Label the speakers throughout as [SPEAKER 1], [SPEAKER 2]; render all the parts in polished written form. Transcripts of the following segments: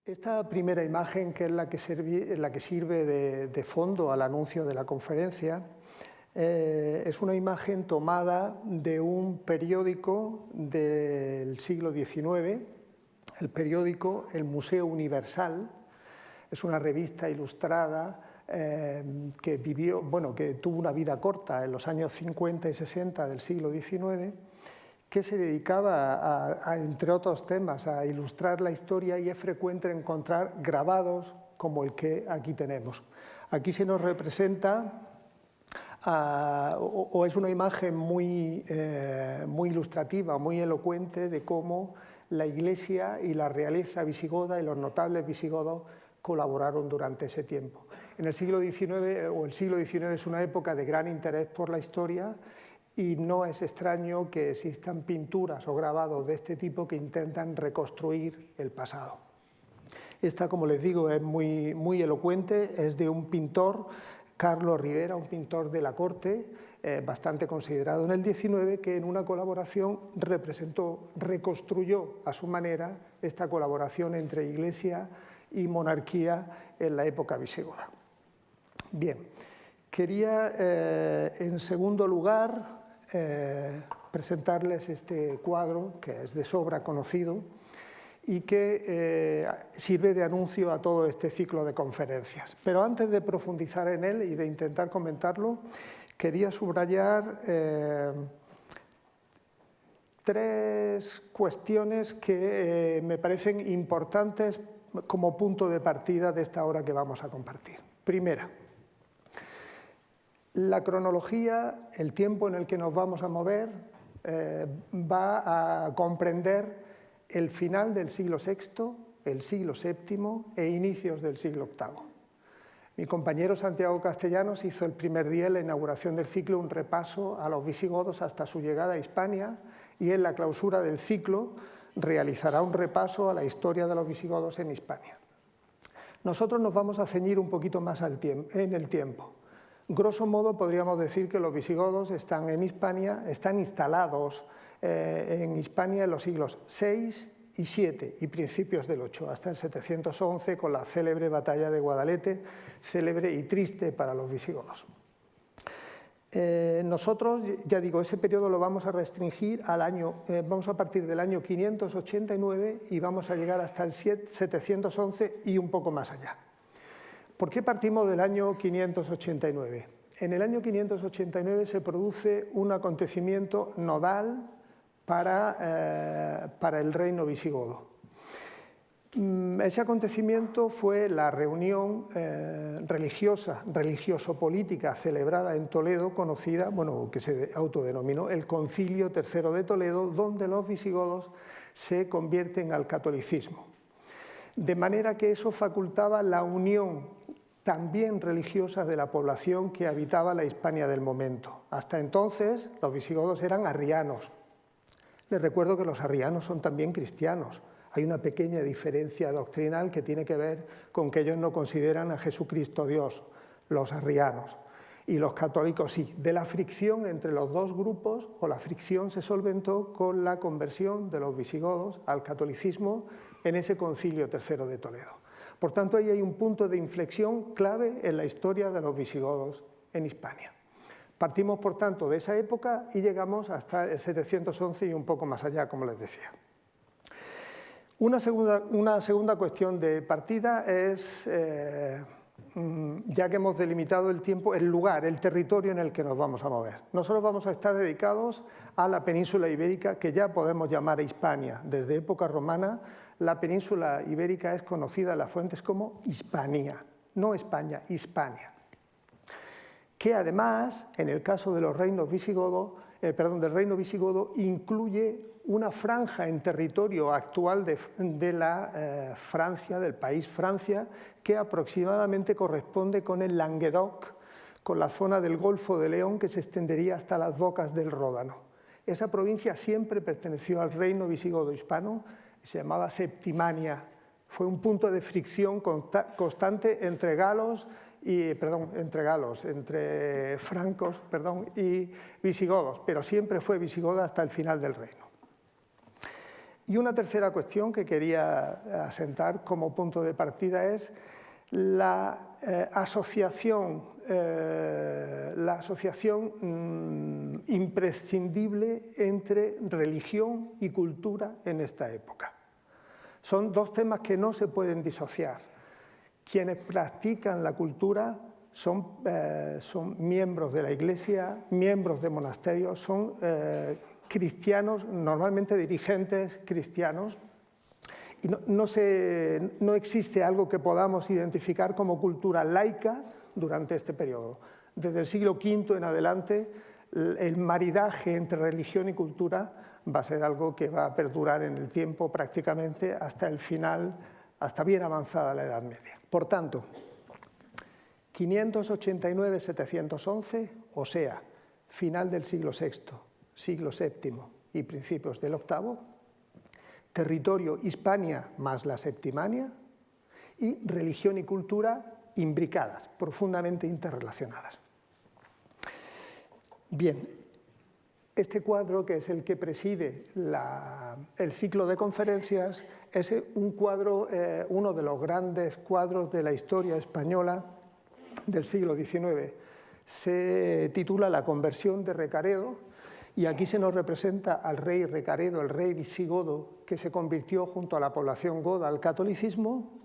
[SPEAKER 1] Esta primera imagen, que es la que sirve de fondo al anuncio de la conferencia, es una imagen tomada de un periódico del siglo XIX, el periódico El Museo Universal. Es una revista ilustrada que tuvo una vida corta en los años 50 y 60 del siglo XIX, que se dedicaba, entre otros temas, a ilustrar la historia, y es frecuente encontrar grabados como el que aquí tenemos. Aquí se nos representa, o es una imagen muy ilustrativa, muy elocuente de cómo la Iglesia y la realeza visigoda y los notables visigodos colaboraron durante ese tiempo. En el siglo XIX, el siglo XIX es una época de gran interés por la historia, y no es extraño que existan pinturas o grabados de este tipo que intentan reconstruir el pasado. Esta, como les digo, es muy elocuente, es de un pintor, Carlos Rivera, un pintor de la corte, bastante considerado en el XIX, que en una colaboración reconstruyó a su manera esta colaboración entre Iglesia y monarquía en la época visigoda. Bien, quería en segundo lugar presentarles este cuadro, que es de sobra conocido y que sirve de anuncio a todo este ciclo de conferencias. Pero antes de profundizar en él y de intentar comentarlo, quería subrayar tres cuestiones que me parecen importantes como punto de partida de esta hora que vamos a compartir. Primera, la cronología, el tiempo en el que nos vamos a mover, va a comprender el final del siglo VI, el siglo VII e inicios del siglo VIII. Mi compañero Santiago Castellanos hizo el primer día en la inauguración del ciclo un repaso a los visigodos hasta su llegada a Hispania, y en la clausura del ciclo realizará un repaso a la historia de los visigodos en Hispania. Nosotros nos vamos a ceñir un poquito más en el tiempo. Grosso modo podríamos decir que los visigodos están en Hispania, están instalados en Hispania en los siglos VI y VII y principios del VIII, hasta el 711 con la célebre batalla de Guadalete, célebre y triste para los visigodos. Nosotros, ya digo, ese periodo lo vamos a restringir al año, vamos a partir del año 589 y vamos a llegar hasta el 711 y un poco más allá. ¿Por qué partimos del año 589? En el año 589 se produce un acontecimiento nodal para el reino visigodo. Ese acontecimiento fue la reunión religioso-política celebrada en Toledo, conocida, que se autodenominó el Concilio III de Toledo, donde los visigodos se convierten al catolicismo. De manera que eso facultaba la unión también religiosa de la población que habitaba la Hispania del momento. Hasta entonces los visigodos eran arrianos. Les recuerdo que los arrianos son también cristianos. Hay una pequeña diferencia doctrinal que tiene que ver con que ellos no consideran a Jesucristo Dios, los arrianos, y los católicos sí. De la fricción entre los dos grupos, o la fricción se solventó con la conversión de los visigodos al catolicismo en ese Concilio III de Toledo. Por tanto, ahí hay un punto de inflexión clave en la historia de los visigodos en Hispania. Partimos, por tanto, de esa época y llegamos hasta el 711 y un poco más allá, como les decía. Una segunda cuestión de partida es, ya que hemos delimitado el tiempo, el lugar, el territorio en el que nos vamos a mover. Nosotros vamos a estar dedicados a la península ibérica, que ya podemos llamar Hispania. Desde época romana, la península ibérica es conocida en las fuentes como Hispania, no España, Hispania. Que además, en el caso de los reinos del reino visigodo, incluye una franja en territorio actual de la Francia, del país Francia, que aproximadamente corresponde con el Languedoc, con la zona del Golfo de León, que se extendería hasta las bocas del Ródano. Esa provincia siempre perteneció al reino visigodo hispano, se llamaba Septimania. Fue un punto de fricción constante entre francos y visigodos, pero siempre fue visigoda hasta el final del reino. Y una tercera cuestión que quería asentar como punto de partida es la asociación imprescindible entre religión y cultura en esta época. Son dos temas que no se pueden disociar. Quienes practican la cultura son miembros de la Iglesia, miembros de monasterios, son cristianos, normalmente dirigentes cristianos, y no existe algo que podamos identificar como cultura laica durante este periodo. Desde el siglo V en adelante, el maridaje entre religión y cultura va a ser algo que va a perdurar en el tiempo prácticamente hasta el final, hasta bien avanzada la Edad Media. Por tanto, 589-711, o sea, final del siglo VI, siglo VII y principios del VIII, territorio Hispania más la Septimania, y religión y cultura imbricadas, profundamente interrelacionadas. Bien, este cuadro, que es el que preside el ciclo de conferencias, es un cuadro, uno de los grandes cuadros de la historia española del siglo XIX. Se titula La conversión de Recaredo, y aquí se nos representa al rey Recaredo, el rey visigodo, que se convirtió junto a la población goda al catolicismo,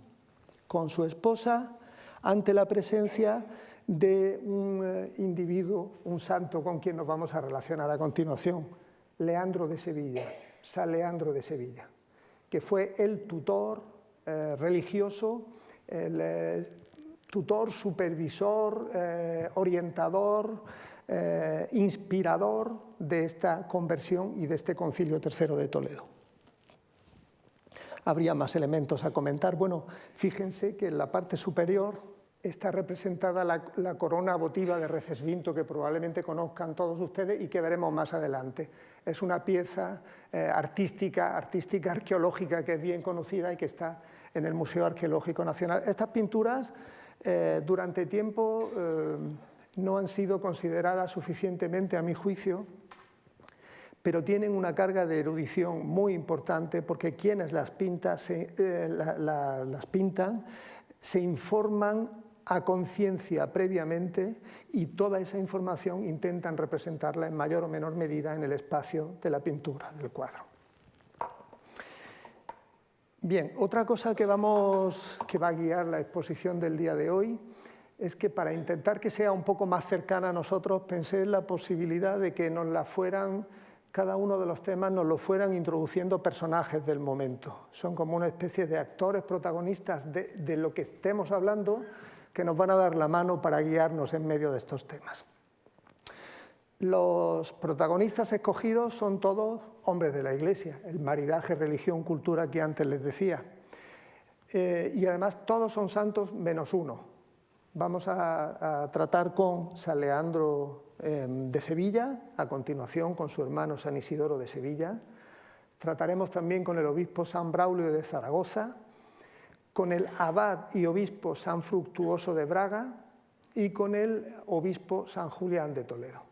[SPEAKER 1] con su esposa, ante la presencia de un individuo, un santo con quien nos vamos a relacionar a continuación, Leandro de Sevilla, San Leandro de Sevilla, que fue el tutor religioso, el tutor, supervisor, orientador, inspirador de esta conversión y de este Concilio III de Toledo. Habría más elementos a comentar. Bueno, fíjense que en la parte superior está representada la corona votiva de Recesvinto, que probablemente conozcan todos ustedes y que veremos más adelante. Es una pieza artística arqueológica que es bien conocida y que está en el Museo Arqueológico Nacional. Estas pinturas durante tiempo no han sido consideradas suficientemente, a mi juicio, pero tienen una carga de erudición muy importante, porque quienes las pintan se informan a conciencia previamente, y toda esa información intentan representarla en mayor o menor medida en el espacio de la pintura, del cuadro. Bien, otra cosa que va a guiar la exposición del día de hoy es que, para intentar que sea un poco más cercana a nosotros, pensé en la posibilidad de que cada uno de los temas nos lo fueran introduciendo personajes del momento. Son como una especie de actores protagonistas de lo que estemos hablando, que nos van a dar la mano para guiarnos en medio de estos temas. Los protagonistas escogidos son todos hombres de la Iglesia, el maridaje religión-cultura que antes les decía. Y además todos son santos menos uno. Vamos a tratar con San Leandro de Sevilla, a continuación con su hermano San Isidoro de Sevilla. Trataremos también con el obispo San Braulio de Zaragoza, con el abad y obispo San Fructuoso de Braga y con el obispo San Julián de Toledo.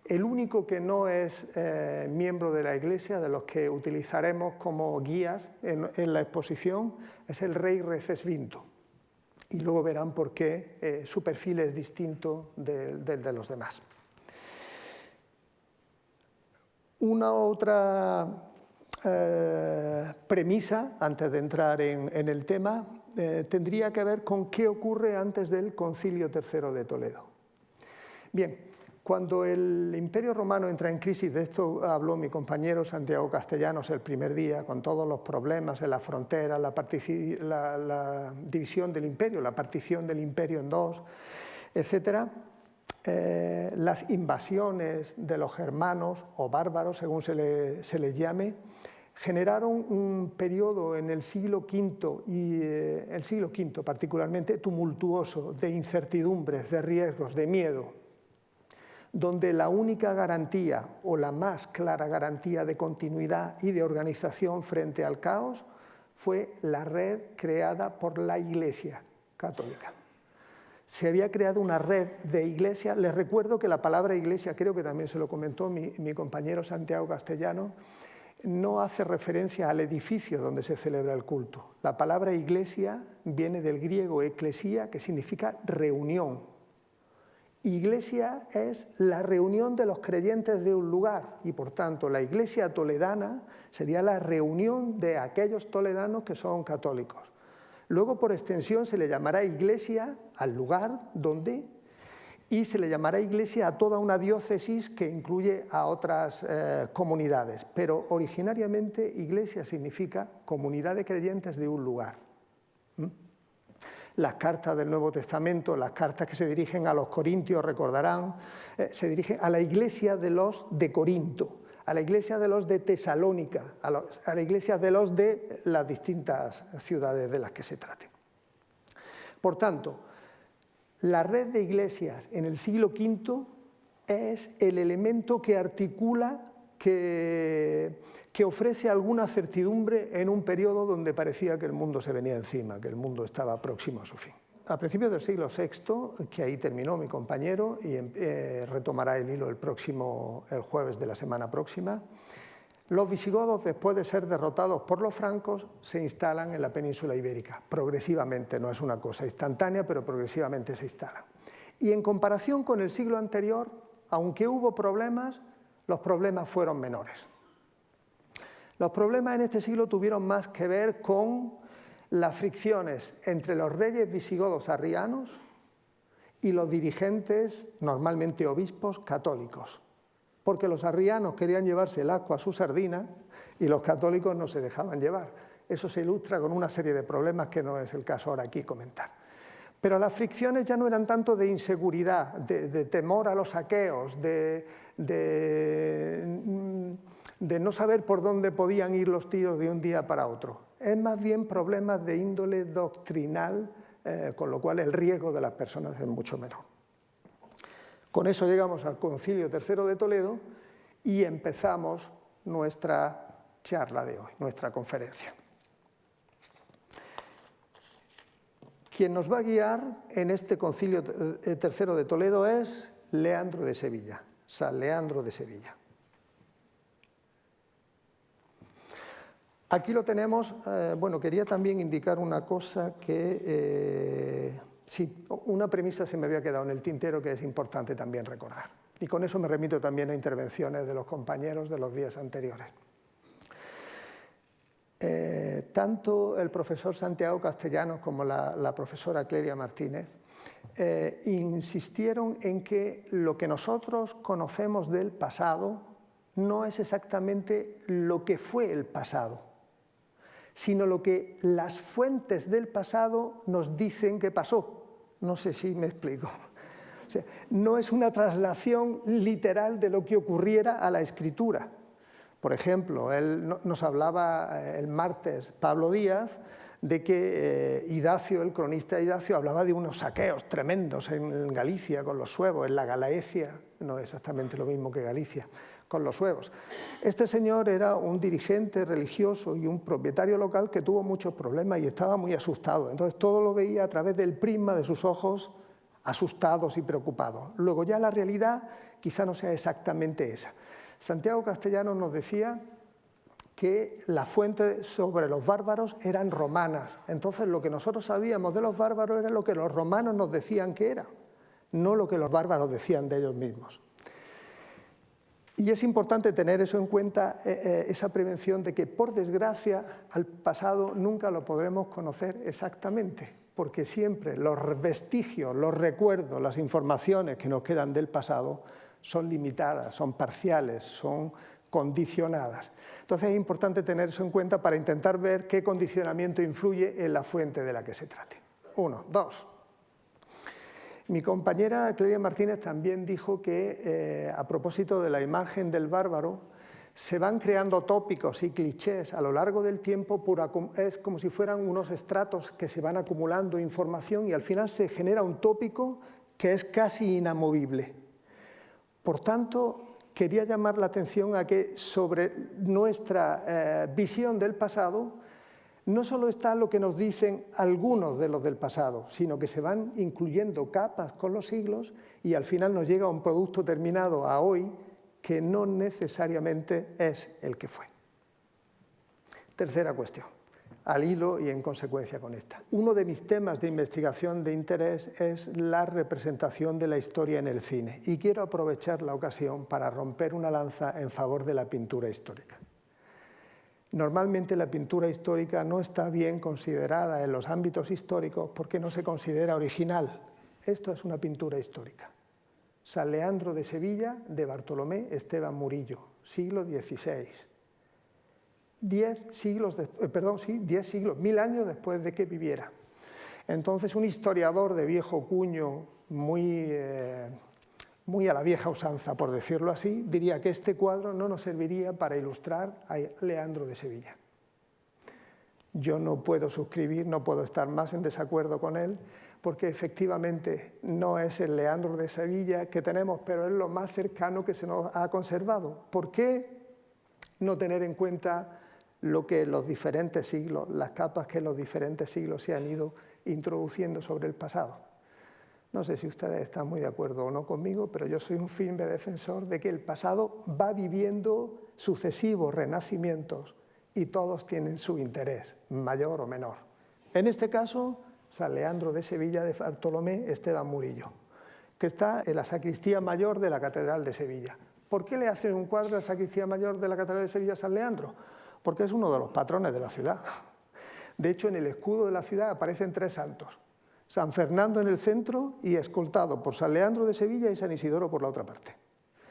[SPEAKER 1] El único que no es miembro de la Iglesia, de los que utilizaremos como guías en la exposición, es el rey Recesvinto. Y luego verán por qué su perfil es distinto del de los demás. Una otra premisa, antes de entrar en el tema, tendría que ver con qué ocurre antes del Concilio III de Toledo. Bien, cuando el Imperio Romano entra en crisis, de esto habló mi compañero Santiago Castellanos el primer día, con todos los problemas en la frontera, la división del imperio, la partición del imperio en dos, etc., las invasiones de los germanos o bárbaros, según se les llame, generaron un periodo en el siglo V y el siglo V particularmente tumultuoso, de incertidumbres, de riesgos, de miedo, donde la única garantía o la más clara garantía de continuidad y de organización frente al caos fue la red creada por la Iglesia católica. Se había creado una red de iglesias. Les recuerdo que la palabra iglesia, creo que también se lo comentó mi compañero Santiago Castellano, no hace referencia al edificio donde se celebra el culto. La palabra iglesia viene del griego ecclesia, que significa reunión. Iglesia es la reunión de los creyentes de un lugar y, por tanto, la iglesia toledana sería la reunión de aquellos toledanos que son católicos. Luego, por extensión, se le llamará iglesia al lugar donde, y se le llamará iglesia a toda una diócesis que incluye a otras comunidades. Pero originariamente iglesia significa comunidad de creyentes de un lugar. Las cartas del Nuevo Testamento, las cartas que se dirigen a los corintios, recordarán, se dirigen a la iglesia de los de Corinto, a la iglesia de los de Tesalónica, a la iglesia de los de las distintas ciudades de las que se traten. Por tanto, la red de iglesias en el siglo V es el elemento que articula, que ofrece alguna certidumbre en un periodo donde parecía que el mundo se venía encima, que el mundo estaba próximo a su fin. A principios del siglo VI, que ahí terminó mi compañero y retomará el hilo el jueves de la semana próxima, los visigodos, después de ser derrotados por los francos, se instalan en la península ibérica, progresivamente, no es una cosa instantánea, pero progresivamente se instalan. Y en comparación con el siglo anterior, aunque hubo problemas, los problemas fueron menores. Los problemas en este siglo tuvieron más que ver con las fricciones entre los reyes visigodos arrianos y los dirigentes, normalmente obispos, católicos, porque los arrianos querían llevarse el ascua a su sardina y los católicos no se dejaban llevar. Eso se ilustra con una serie de problemas que no es el caso ahora aquí comentar. Pero las fricciones ya no eran tanto de inseguridad, de temor a los saqueos, de no saber por dónde podían ir los tiros de un día para otro. Es más bien problemas de índole doctrinal, con lo cual el riesgo de las personas es mucho menor. Con eso llegamos al Concilio III de Toledo y empezamos nuestra charla de hoy, nuestra conferencia. Quien nos va a guiar en este Concilio III de Toledo es Leandro de Sevilla, San Leandro de Sevilla. Aquí lo tenemos. Bueno, quería también indicar una cosa que, sí, una premisa se me había quedado en el tintero que es importante también recordar. Y con eso me remito también a intervenciones de los compañeros de los días anteriores. Tanto el profesor Santiago Castellanos como la profesora Clelia Martínez insistieron en que lo que nosotros conocemos del pasado no es exactamente lo que fue el pasado, sino lo que las fuentes del pasado nos dicen que pasó. No sé si me explico. O sea, no es una traslación literal de lo que ocurriera a la escritura. Por ejemplo, él nos hablaba el martes, Pablo Díaz, de que Idacio, el cronista Idacio, hablaba de unos saqueos tremendos en Galicia con los suevos, en la Galaecia, no exactamente lo mismo que Galicia, con los suevos. Este señor era un dirigente religioso y un propietario local que tuvo muchos problemas y estaba muy asustado. Entonces todo lo veía a través del prisma de sus ojos asustados y preocupados. Luego ya la realidad quizá no sea exactamente esa. Santiago Castellanos nos decía que las fuentes sobre los bárbaros eran romanas. Entonces lo que nosotros sabíamos de los bárbaros era lo que los romanos nos decían que era, no lo que los bárbaros decían de ellos mismos. Y es importante tener eso en cuenta, esa prevención de que, por desgracia, al pasado nunca lo podremos conocer exactamente, porque siempre los vestigios, los recuerdos, las informaciones que nos quedan del pasado son limitadas, son parciales, son condicionadas. Entonces es importante tener eso en cuenta para intentar ver qué condicionamiento influye en la fuente de la que se trate. 1. 2. Mi compañera Clelia Martínez también dijo que a propósito de la imagen del bárbaro se van creando tópicos y clichés a lo largo del tiempo, es como si fueran unos estratos que se van acumulando información y al final se genera un tópico que es casi inamovible. Por tanto, quería llamar la atención a que sobre nuestra visión del pasado no solo está lo que nos dicen algunos de los del pasado, sino que se van incluyendo capas con los siglos y al final nos llega un producto terminado a hoy que no necesariamente es el que fue. Tercera cuestión, al hilo y en consecuencia con esta. Uno de mis temas de investigación de interés es la representación de la historia en el cine y quiero aprovechar la ocasión para romper una lanza en favor de la pintura histórica. Normalmente la pintura histórica no está bien considerada en los ámbitos históricos porque no se considera original. Esto es una pintura histórica. San Leandro de Sevilla, de Bartolomé Esteban Murillo, siglo XVI. 10 siglos, 1000 años después de que viviera. Entonces, un historiador de viejo cuño, muy a la vieja usanza, por decirlo así, diría que este cuadro no nos serviría para ilustrar a Leandro de Sevilla. Yo no puedo suscribir, no puedo estar más en desacuerdo con él, porque efectivamente no es el Leandro de Sevilla que tenemos, pero es lo más cercano que se nos ha conservado. ¿Por qué no tener en cuenta lo que en los diferentes siglos, las capas que en los diferentes siglos se han ido introduciendo sobre el pasado? No sé si ustedes están muy de acuerdo o no conmigo, pero yo soy un firme defensor de que el pasado va viviendo sucesivos renacimientos y todos tienen su interés, mayor o menor. En este caso, San Leandro de Sevilla, de Bartolomé Esteban Murillo, que está en la sacristía mayor de la Catedral de Sevilla. ¿Por qué le hacen un cuadro a la sacristía mayor de la Catedral de Sevilla a San Leandro? Porque es uno de los patrones de la ciudad. De hecho, en el escudo de la ciudad aparecen 3 santos. San Fernando en el centro y escoltado por San Leandro de Sevilla y San Isidoro por la otra parte.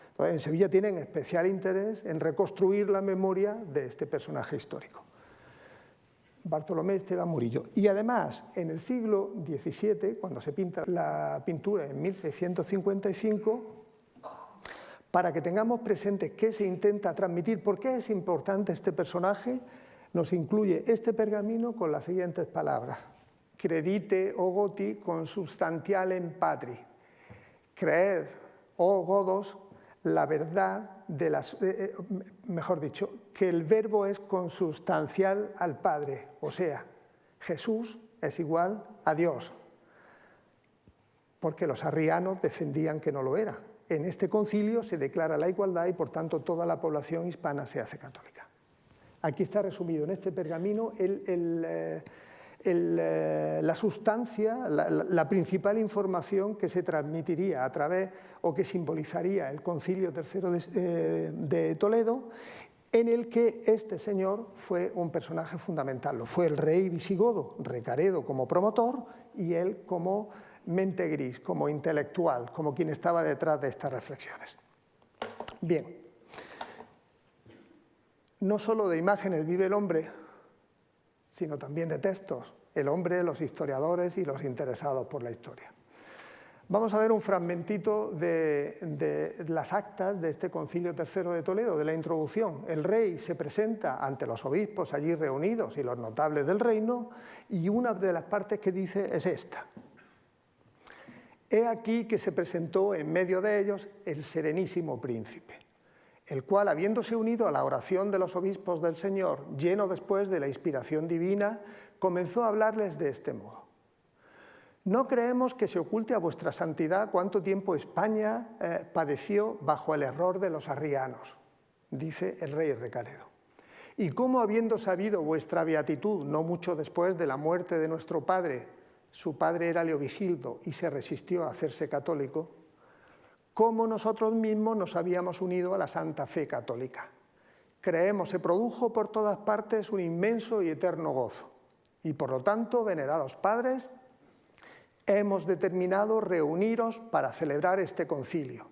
[SPEAKER 1] Entonces, en Sevilla tienen especial interés en reconstruir la memoria de este personaje histórico. Bartolomé Esteban Murillo. Y además, en el siglo XVII, cuando se pinta la pintura en 1655, para que tengamos presente qué se intenta transmitir, por qué es importante este personaje, nos incluye este pergamino con las siguientes palabras. Credite, o goti, consubstantialem patri. Creed, oh godos, la verdad de las... mejor dicho, que el verbo es consubstancial al Padre, o sea, Jesús es igual a Dios, porque los arrianos defendían que no lo era. En este concilio se declara la igualdad y, por tanto, toda la población hispana se hace católica. Aquí está resumido en este pergamino la sustancia, la principal información que se transmitiría a través o que simbolizaría el Concilio III de Toledo, en el que este señor fue un personaje fundamental. Lo fue el rey visigodo, Recaredo como promotor y él como mente gris, como intelectual, como quien estaba detrás de estas reflexiones. Bien, no solo de imágenes vive el hombre, sino también de textos, el hombre, los historiadores y los interesados por la historia. Vamos a ver un fragmentito de las actas de este Concilio III de Toledo, de la introducción. El rey se presenta ante los obispos allí reunidos y los notables del reino, y una de las partes que dice es esta. He aquí que se presentó en medio de ellos el Serenísimo Príncipe, el cual, habiéndose unido a la oración de los obispos del Señor, lleno después de la inspiración divina, comenzó a hablarles de este modo. No creemos que se oculte a vuestra santidad cuánto tiempo España padeció bajo el error de los arrianos, dice el rey Recaredo. Y cómo, habiendo sabido vuestra beatitud no mucho después de la muerte de nuestro padre, su padre era Leovigildo y se resistió a hacerse católico, cómo nosotros mismos nos habíamos unido a la Santa Fe católica. Creemos se produjo por todas partes un inmenso y eterno gozo. Y por lo tanto, venerados padres, hemos determinado reuniros para celebrar este concilio,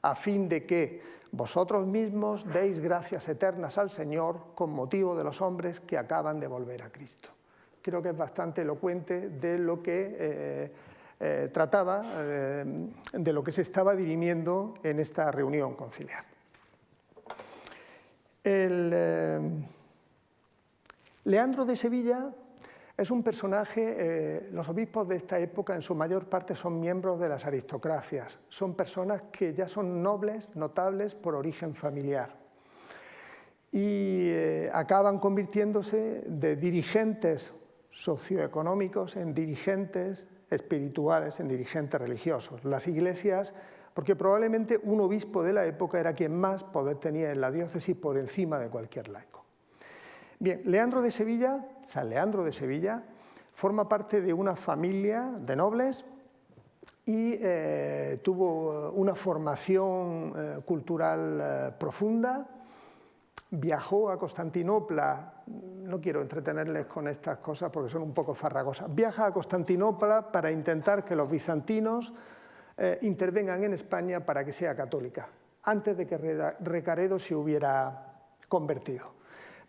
[SPEAKER 1] a fin de que vosotros mismos deis gracias eternas al Señor con motivo de los hombres que acaban de volver a Cristo. Creo que es bastante elocuente de lo que trataba, de lo que se estaba dirimiendo en esta reunión conciliar. Leandro de Sevilla es un personaje, los obispos de esta época en su mayor parte son miembros de las aristocracias, son personas que ya son nobles, notables por origen familiar y acaban convirtiéndose de dirigentes socioeconómicos en dirigentes espirituales, en dirigentes religiosos. Las iglesias, porque probablemente un obispo de la época era quien más poder tenía en la diócesis por encima de cualquier laico. Bien, Leandro de Sevilla, San Leandro de Sevilla, forma parte de una familia de nobles y tuvo una formación cultural profunda. Viajó a Constantinopla, no quiero entretenerles con estas cosas porque son un poco farragosas, viaja a Constantinopla para intentar que los bizantinos intervengan en España para que sea católica, antes de que Recaredo se hubiera convertido.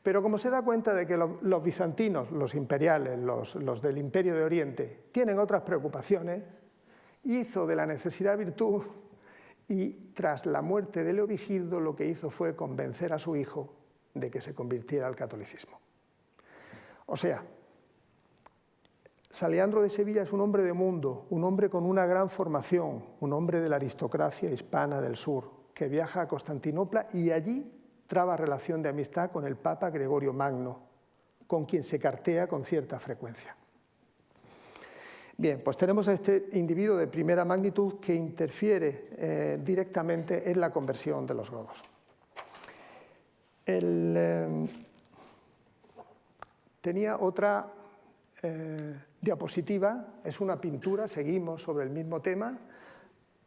[SPEAKER 1] Pero como se da cuenta de que los bizantinos, los imperiales, los del Imperio de Oriente, tienen otras preocupaciones, hizo de la necesidad virtud y tras la muerte de Leovigildo lo que hizo fue convencer a su hijo de que se convirtiera al catolicismo. O sea, San Leandro de Sevilla es un hombre de mundo, un hombre con una gran formación, un hombre de la aristocracia hispana del sur, que viaja a Constantinopla y allí traba relación de amistad con el Papa Gregorio Magno, con quien se cartea con cierta frecuencia. Bien, pues tenemos a este individuo de primera magnitud que interfiere directamente en la conversión de los godos. Tenía otra diapositiva, es una pintura, seguimos sobre el mismo tema.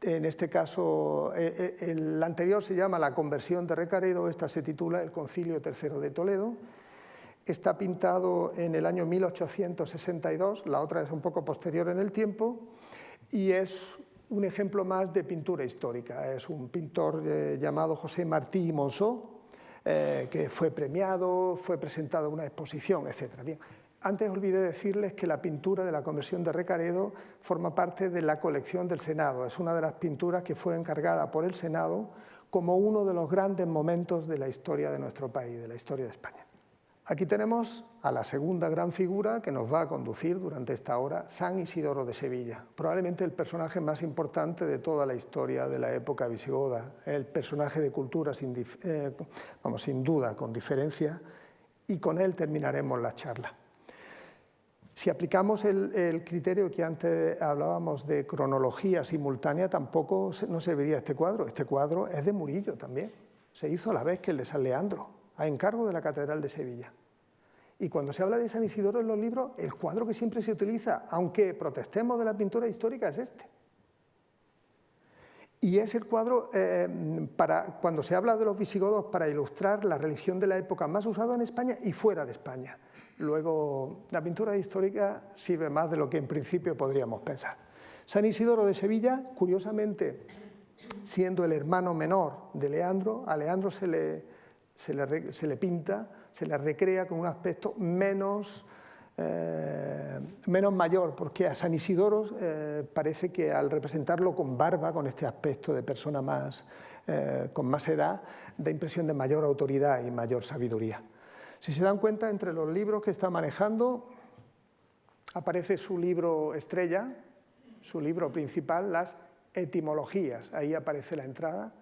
[SPEAKER 1] En este caso, el anterior se llama La conversión de Recaredo, esta se titula El Concilio III de Toledo. Está pintado en el año 1862, la otra es un poco posterior en el tiempo, y es un ejemplo más de pintura histórica. Es un pintor llamado José Martí y Monceau, que fue premiado, fue presentado en una exposición, etc. Bien, antes olvidé decirles que la pintura de la conversión de Recaredo forma parte de la colección del Senado. Es una de las pinturas que fue encargada por el Senado como uno de los grandes momentos de la historia de nuestro país, de la historia de España. Aquí tenemos a la segunda gran figura que nos va a conducir durante esta hora, San Isidoro de Sevilla, probablemente el personaje más importante de toda la historia de la época visigoda, el personaje de cultura sin duda, con diferencia, y con él terminaremos la charla. Si aplicamos el criterio que antes hablábamos de cronología simultánea, tampoco nos serviría este cuadro. Este cuadro es de Murillo también, se hizo a la vez que el de San Leandro, a encargo de la Catedral de Sevilla. Y cuando se habla de San Isidoro en los libros, el cuadro que siempre se utiliza, aunque protestemos de la pintura histórica, es este. Y es el cuadro, cuando se habla de los visigodos, para ilustrar la religión de la época más usada en España y fuera de España. Luego, la pintura histórica sirve más de lo que en principio podríamos pensar. San Isidoro de Sevilla, curiosamente, siendo el hermano menor de Leandro, a Leandro se le pinta, se le recrea con un aspecto menos mayor, porque a San Isidoro parece que al representarlo con barba, con este aspecto de persona con más edad, da impresión de mayor autoridad y mayor sabiduría. Si se dan cuenta, entre los libros que está manejando, aparece su libro estrella, su libro principal, las etimologías, ahí aparece la entrada.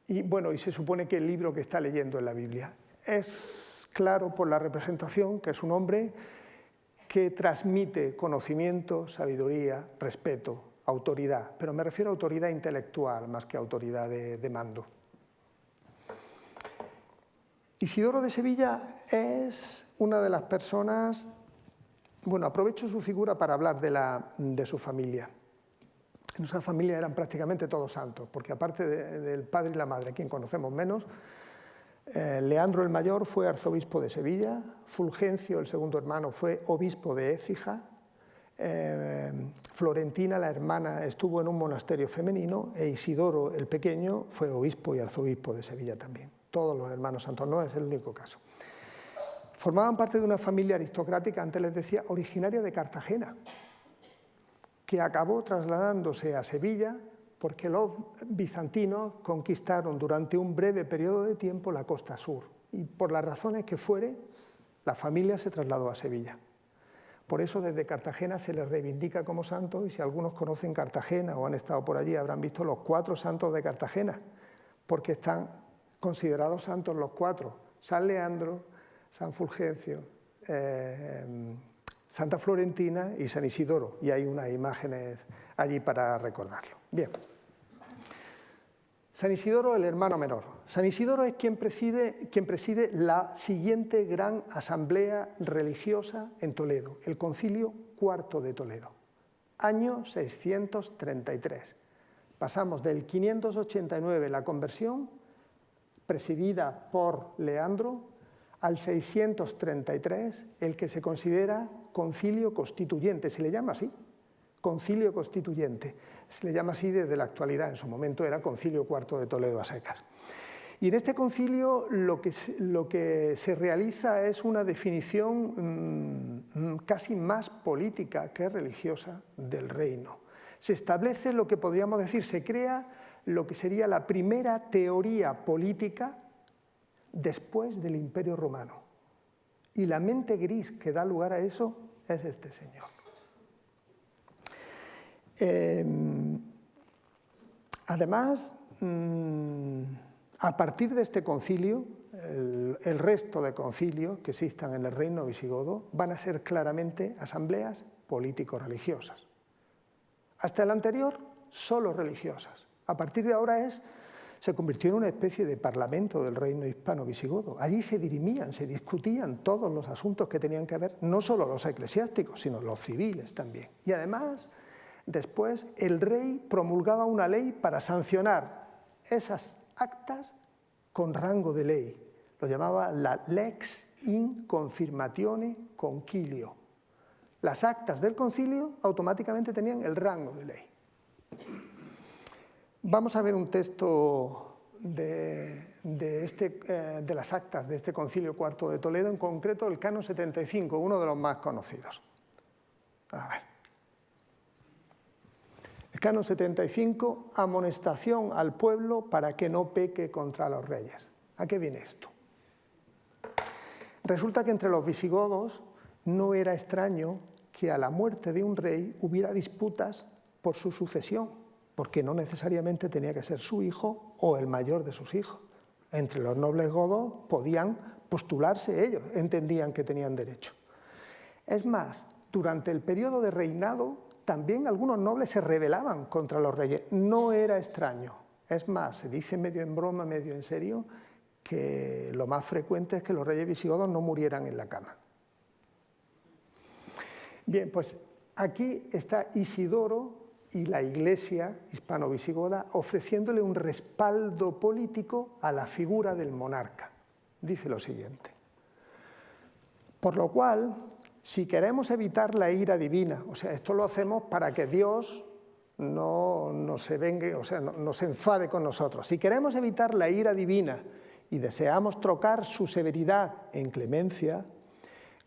[SPEAKER 1] Y bueno, y se supone que el libro que está leyendo en la Biblia es claro por la representación que es un hombre que transmite conocimiento, sabiduría, respeto, autoridad, pero me refiero a autoridad intelectual más que autoridad de mando. Isidoro de Sevilla es una de las personas, bueno, aprovecho su figura para hablar de su familia. En esa familia eran prácticamente todos santos, porque aparte del padre y la madre, quien conocemos menos, Leandro el Mayor fue arzobispo de Sevilla, Fulgencio, el segundo hermano, fue obispo de Écija, Florentina, la hermana, estuvo en un monasterio femenino, e Isidoro el Pequeño fue obispo y arzobispo de Sevilla también. Todos los hermanos santos, no es el único caso. Formaban parte de una familia aristocrática, antes les decía, originaria de Cartagena, que acabó trasladándose a Sevilla porque los bizantinos conquistaron durante un breve periodo de tiempo la costa sur y por las razones que fuere, la familia se trasladó a Sevilla. Por eso desde Cartagena se les reivindica como santos y si algunos conocen Cartagena o han estado por allí habrán visto los 4 santos de Cartagena, porque están considerados santos los 4, San Leandro, San Fulgencio, Santa Florentina y San Isidoro, y hay unas imágenes allí para recordarlo. Bien. San Isidoro, el hermano menor. San Isidoro es quien preside la siguiente gran asamblea religiosa en Toledo, el Concilio IV de Toledo, año 633. Pasamos del 589, la conversión, presidida por Leandro, al 633, el que se considera concilio constituyente, se le llama así, concilio constituyente, se le llama así desde la actualidad, en su momento era Concilio IV de Toledo a secas. Y en este concilio lo que se realiza es una definición casi más política que religiosa del reino. Se establece lo que podríamos decir, se crea lo que sería la primera teoría política después del Imperio Romano. Y la mente gris que da lugar a eso es este señor. Además, a partir de este concilio, el resto de concilios que existan en el reino visigodo van a ser claramente asambleas político-religiosas. Hasta el anterior, solo religiosas. A partir de ahora se convirtió en una especie de parlamento del reino hispano-visigodo. Allí se dirimían, se discutían todos los asuntos que tenían que ver, no solo los eclesiásticos, sino los civiles también. Y además, después, el rey promulgaba una ley para sancionar esas actas con rango de ley. Lo llamaba la lex in confirmatione concilio. Las actas del concilio automáticamente tenían el rango de ley. Vamos a ver un texto de las actas de este Concilio IV de Toledo, en concreto el Canon 75, uno de los más conocidos. A ver. El Canon 75, amonestación al pueblo para que no peque contra los reyes. ¿A qué viene esto? Resulta que entre los visigodos no era extraño que a la muerte de un rey hubiera disputas por su sucesión, porque no necesariamente tenía que ser su hijo o el mayor de sus hijos. Entre los nobles godos podían postularse ellos, entendían que tenían derecho. Es más, durante el periodo de reinado también algunos nobles se rebelaban contra los reyes. No era extraño. Es más, se dice medio en broma, medio en serio, que lo más frecuente es que los reyes visigodos no murieran en la cama. Bien, pues aquí está Isidoro y la Iglesia hispano-visigoda ofreciéndole un respaldo político a la figura del monarca. Dice lo siguiente: por lo cual, si queremos evitar la ira divina, o sea, esto lo hacemos para que Dios no se vengue, o sea, no se enfade con nosotros. Si queremos evitar la ira divina y deseamos trocar su severidad en clemencia,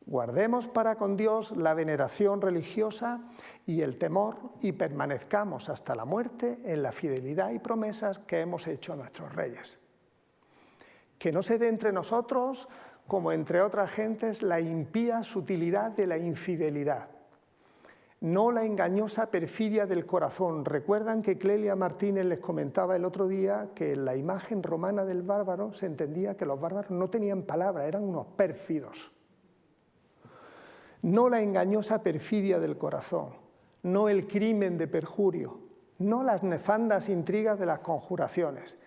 [SPEAKER 1] guardemos para con Dios la veneración religiosa y el temor y permanezcamos hasta la muerte en la fidelidad y promesas que hemos hecho a nuestros reyes. Que no se dé entre nosotros, como entre otras gentes, la impía sutilidad de la infidelidad, no la engañosa perfidia del corazón. Recuerdan que Clelia Martínez les comentaba el otro día que en la imagen romana del bárbaro se entendía que los bárbaros no tenían palabra, eran unos pérfidos. No la engañosa perfidia del corazón, no el crimen de perjurio, no las nefandas intrigas de las conjuraciones.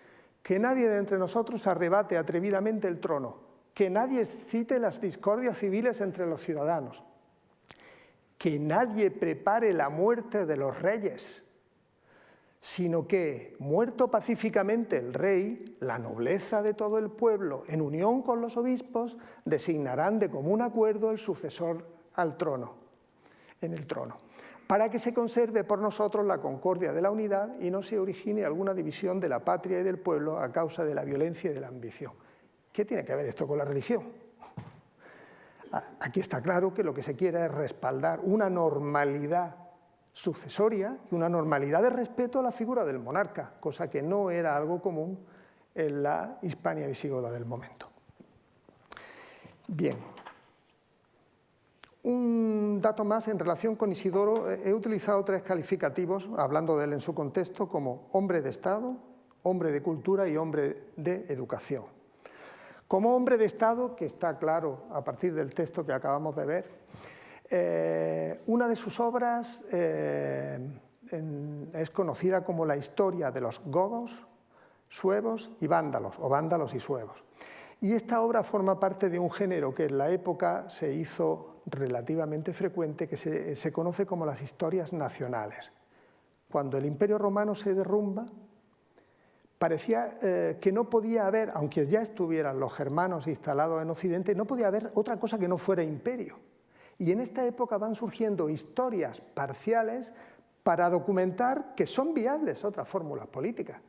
[SPEAKER 1] Que nadie de entre nosotros arrebate atrevidamente el trono, que nadie excite las discordias civiles entre los ciudadanos, que nadie prepare la muerte de los reyes, sino que, muerto pacíficamente el rey, la nobleza de todo el pueblo, en unión con los obispos, designarán de común acuerdo el sucesor al trono, en el trono, para que se conserve por nosotros la concordia de la unidad y no se origine alguna división de la patria y del pueblo a causa de la violencia y de la ambición. ¿Qué tiene que ver esto con la religión? Aquí está claro que lo que se quiere es respaldar una normalidad sucesoria y una normalidad de respeto a la figura del monarca, cosa que no era algo común en la Hispania visigoda del momento. Bien. Un dato más en relación con Isidoro: he utilizado 3 calificativos, hablando de él en su contexto, como hombre de Estado, hombre de cultura y hombre de educación. Como hombre de Estado, que está claro a partir del texto que acabamos de ver, una de sus obras es conocida como la Historia de los godos, suevos y vándalos, o vándalos y suevos. Y esta obra forma parte de un género que en la época se hizo relativamente frecuente, que se conoce como las historias nacionales. Cuando el Imperio Romano se derrumba, parecía que no podía haber, aunque ya estuvieran los germanos instalados en Occidente, no podía haber otra cosa que no fuera imperio. Y en esta época van surgiendo historias parciales para documentar que son viables otras fórmulas políticas.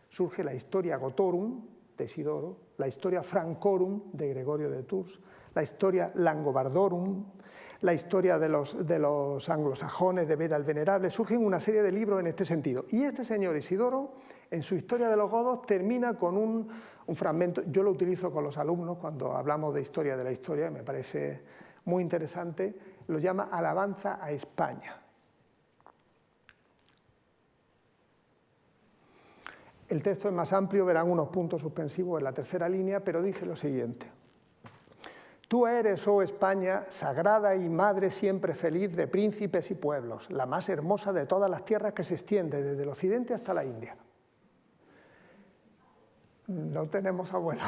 [SPEAKER 1] Surge la historia Gotorum de Isidoro, la historia Francorum de Gregorio de Tours, la historia Langobardorum, la historia de los anglosajones de Beda el Venerable. Surgen una serie de libros en este sentido. Y este señor Isidoro, en su historia de los godos, termina con un fragmento. Yo lo utilizo con los alumnos cuando hablamos de historia de la historia, me parece muy interesante. Lo llama Alabanza a España. El texto es más amplio, verán unos puntos suspensivos en la tercera línea, pero dice lo siguiente. Tú eres, oh España, sagrada y madre siempre feliz de príncipes y pueblos, la más hermosa de todas las tierras que se extiende desde el occidente hasta la India. No tenemos abuelo.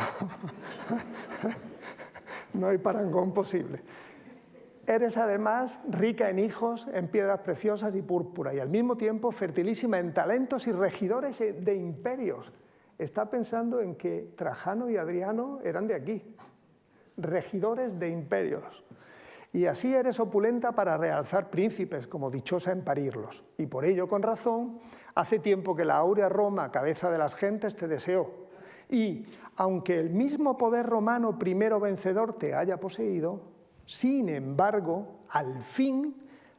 [SPEAKER 1] No hay parangón posible. Eres además rica en hijos, en piedras preciosas y púrpura, y al mismo tiempo fertilísima en talentos y regidores de imperios. Está pensando en que Trajano y Adriano eran de aquí, regidores de imperios. Y así eres opulenta para realzar príncipes, como dichosa en parirlos. Y por ello, con razón, hace tiempo que la áurea Roma, cabeza de las gentes, te deseó. Y, aunque el mismo poder romano primero vencedor te haya poseído, sin embargo, al fin,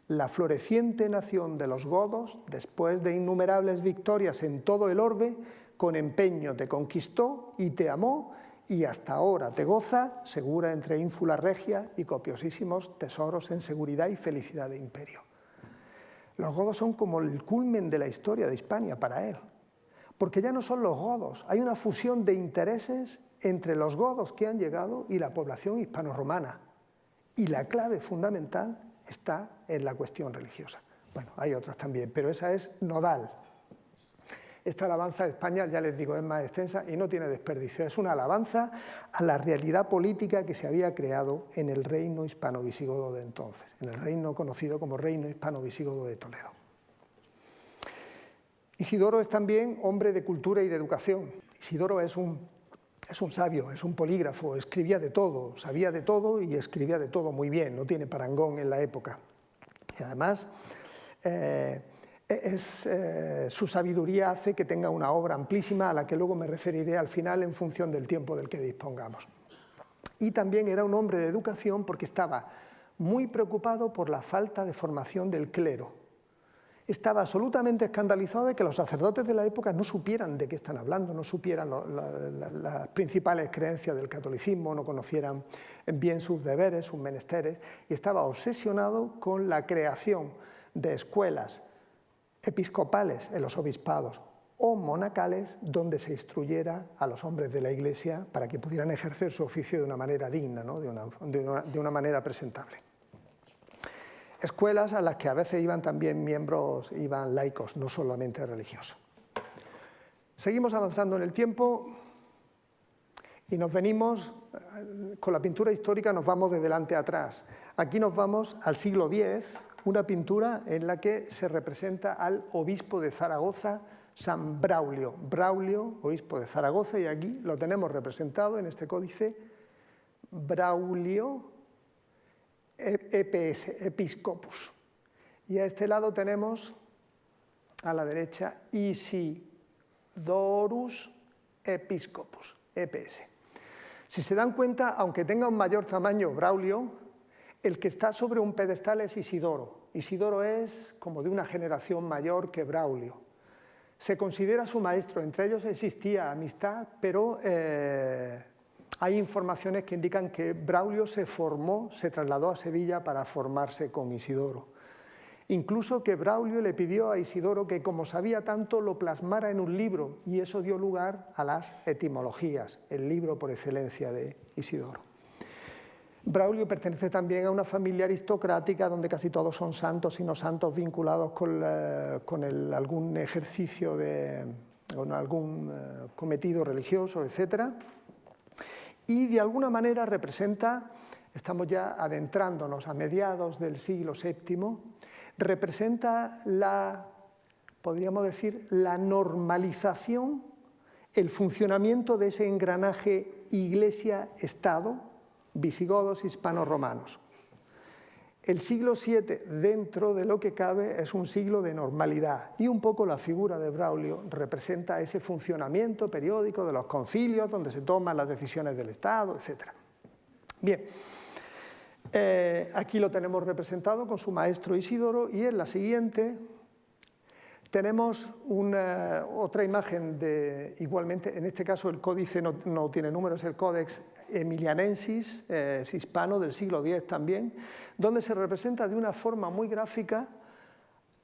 [SPEAKER 1] la floreciente nación de los godos, después de innumerables victorias en todo el orbe, con empeño te conquistó y te amó, y hasta ahora te goza, segura entre ínfula regia y copiosísimos tesoros en seguridad y felicidad de imperio. Los godos son como el culmen de la historia de Hispania para él, porque ya no son los godos, hay una fusión de intereses entre los godos que han llegado y la población hispano-romana. Y la clave fundamental está en la cuestión religiosa. Bueno, hay otras también, pero esa es nodal. Esta alabanza a España, ya les digo, es más extensa y no tiene desperdicio. Es una alabanza a la realidad política que se había creado en el reino hispano-visigodo de entonces, en el reino conocido como reino hispano-visigodo de Toledo. Isidoro es también hombre de cultura y de educación. Isidoro es un sabio, es un polígrafo, escribía de todo, sabía de todo y escribía de todo muy bien, no tiene parangón en la época. Y además, su sabiduría hace que tenga una obra amplísima a la que luego me referiré al final en función del tiempo del que dispongamos. Y también era un hombre de educación porque estaba muy preocupado por la falta de formación del clero. Estaba absolutamente escandalizado de que los sacerdotes de la época no supieran de qué están hablando, no supieran las principales creencias del catolicismo, no conocieran bien sus deberes, sus menesteres, y estaba obsesionado con la creación de escuelas episcopales en los obispados o monacales donde se instruyera a los hombres de la Iglesia para que pudieran ejercer su oficio de una manera digna, ¿no? de una manera presentable. Escuelas a las que a veces iban también miembros, iban laicos, no solamente religiosos. Seguimos avanzando en el tiempo y nos venimos, con la pintura histórica nos vamos de delante a atrás. Aquí nos vamos al siglo X, una pintura en la que se representa al obispo de Zaragoza, San Braulio. Braulio, obispo de Zaragoza, y aquí lo tenemos representado en este códice, Braulio EPS, Episcopus. Y a este lado tenemos, a la derecha, Isidorus Episcopus, EPS. Si se dan cuenta, aunque tenga un mayor tamaño Braulio, el que está sobre un pedestal es Isidoro. Isidoro es como de una generación mayor que Braulio. Se considera su maestro, entre ellos existía amistad, pero hay informaciones que indican que Braulio se trasladó a Sevilla para formarse con Isidoro. Incluso que Braulio le pidió a Isidoro que, como sabía tanto, lo plasmara en un libro, y eso dio lugar a las etimologías, el libro por excelencia de Isidoro. Braulio pertenece también a una familia aristocrática donde casi todos son santos y no santos vinculados con algún ejercicio con algún cometido religioso, etc. Y de alguna manera representa, estamos ya adentrándonos a mediados del siglo VII, representa podríamos decir, la normalización, el funcionamiento de ese engranaje Iglesia-Estado, visigodos, hispano-romanos. El siglo VII, dentro de lo que cabe, es un siglo de normalidad y un poco la figura de Braulio representa ese funcionamiento periódico de los concilios donde se toman las decisiones del Estado, etc. Bien, aquí lo tenemos representado con su maestro Isidoro y en la siguiente tenemos otra imagen igualmente, en este caso el códice no tiene números, el Codex Emilianensis, es hispano del siglo X también, donde se representa de una forma muy gráfica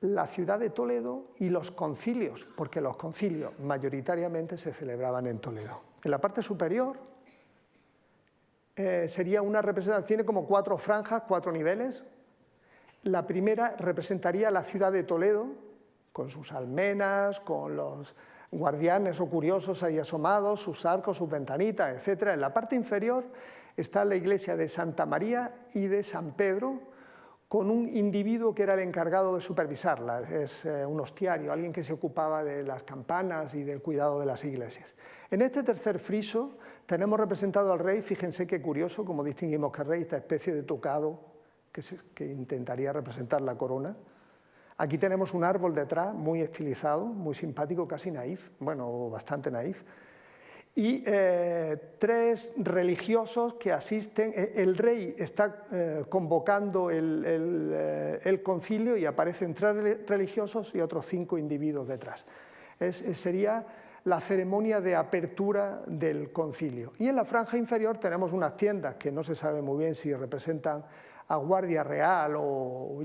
[SPEAKER 1] la ciudad de Toledo y los concilios, porque los concilios mayoritariamente se celebraban en Toledo. En la parte superior sería una representación, tiene como 4 franjas, 4 niveles. La primera representaría la ciudad de Toledo, con sus almenas, con los guardianes o curiosos ahí asomados, sus arcos, sus ventanitas, etc. En la parte inferior está la iglesia de Santa María y de San Pedro, con un individuo que era el encargado de supervisarla, es un hostiario, alguien que se ocupaba de las campanas y del cuidado de las iglesias. En este tercer friso tenemos representado al rey, fíjense qué curioso, como distinguimos que el rey, esta especie de tocado que intentaría representar la corona. Aquí tenemos un árbol detrás, muy estilizado, muy simpático, casi naif, bueno, bastante naif. Y 3 religiosos que asisten. El rey está convocando el concilio y aparecen 3 religiosos y otros 5 individuos detrás. Sería la ceremonia de apertura del concilio. Y en la franja inferior tenemos unas tiendas que no se sabe muy bien si representan a Guardia Real o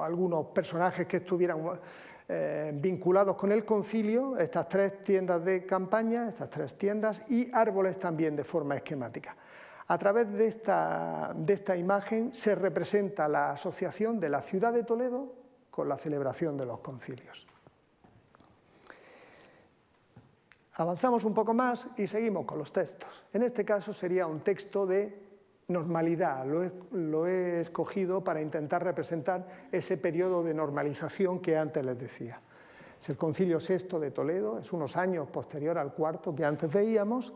[SPEAKER 1] algunos personajes que estuvieran vinculados con el concilio, estas 3 tiendas de campaña, estas 3 tiendas y árboles también de forma esquemática. A través de esta imagen se representa la asociación de la ciudad de Toledo con la celebración de los concilios. Avanzamos un poco más y seguimos con los textos. En este caso sería un texto de normalidad, lo he escogido para intentar representar ese periodo de normalización que antes les decía. Es el Concilio VI de Toledo, es unos años posterior al cuarto que antes veíamos,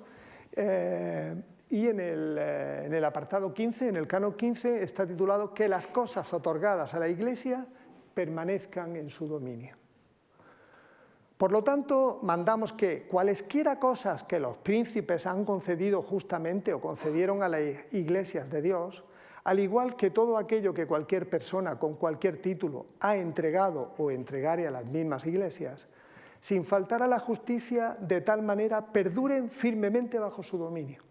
[SPEAKER 1] y en el apartado 15, en el canon 15, está titulado que las cosas otorgadas a la Iglesia permanezcan en su dominio. Por lo tanto, mandamos que cualesquiera cosas que los príncipes han concedido justamente o concedieron a las iglesias de Dios, al igual que todo aquello que cualquier persona con cualquier título ha entregado o entregare a las mismas iglesias, sin faltar a la justicia, de tal manera perduren firmemente bajo su dominio,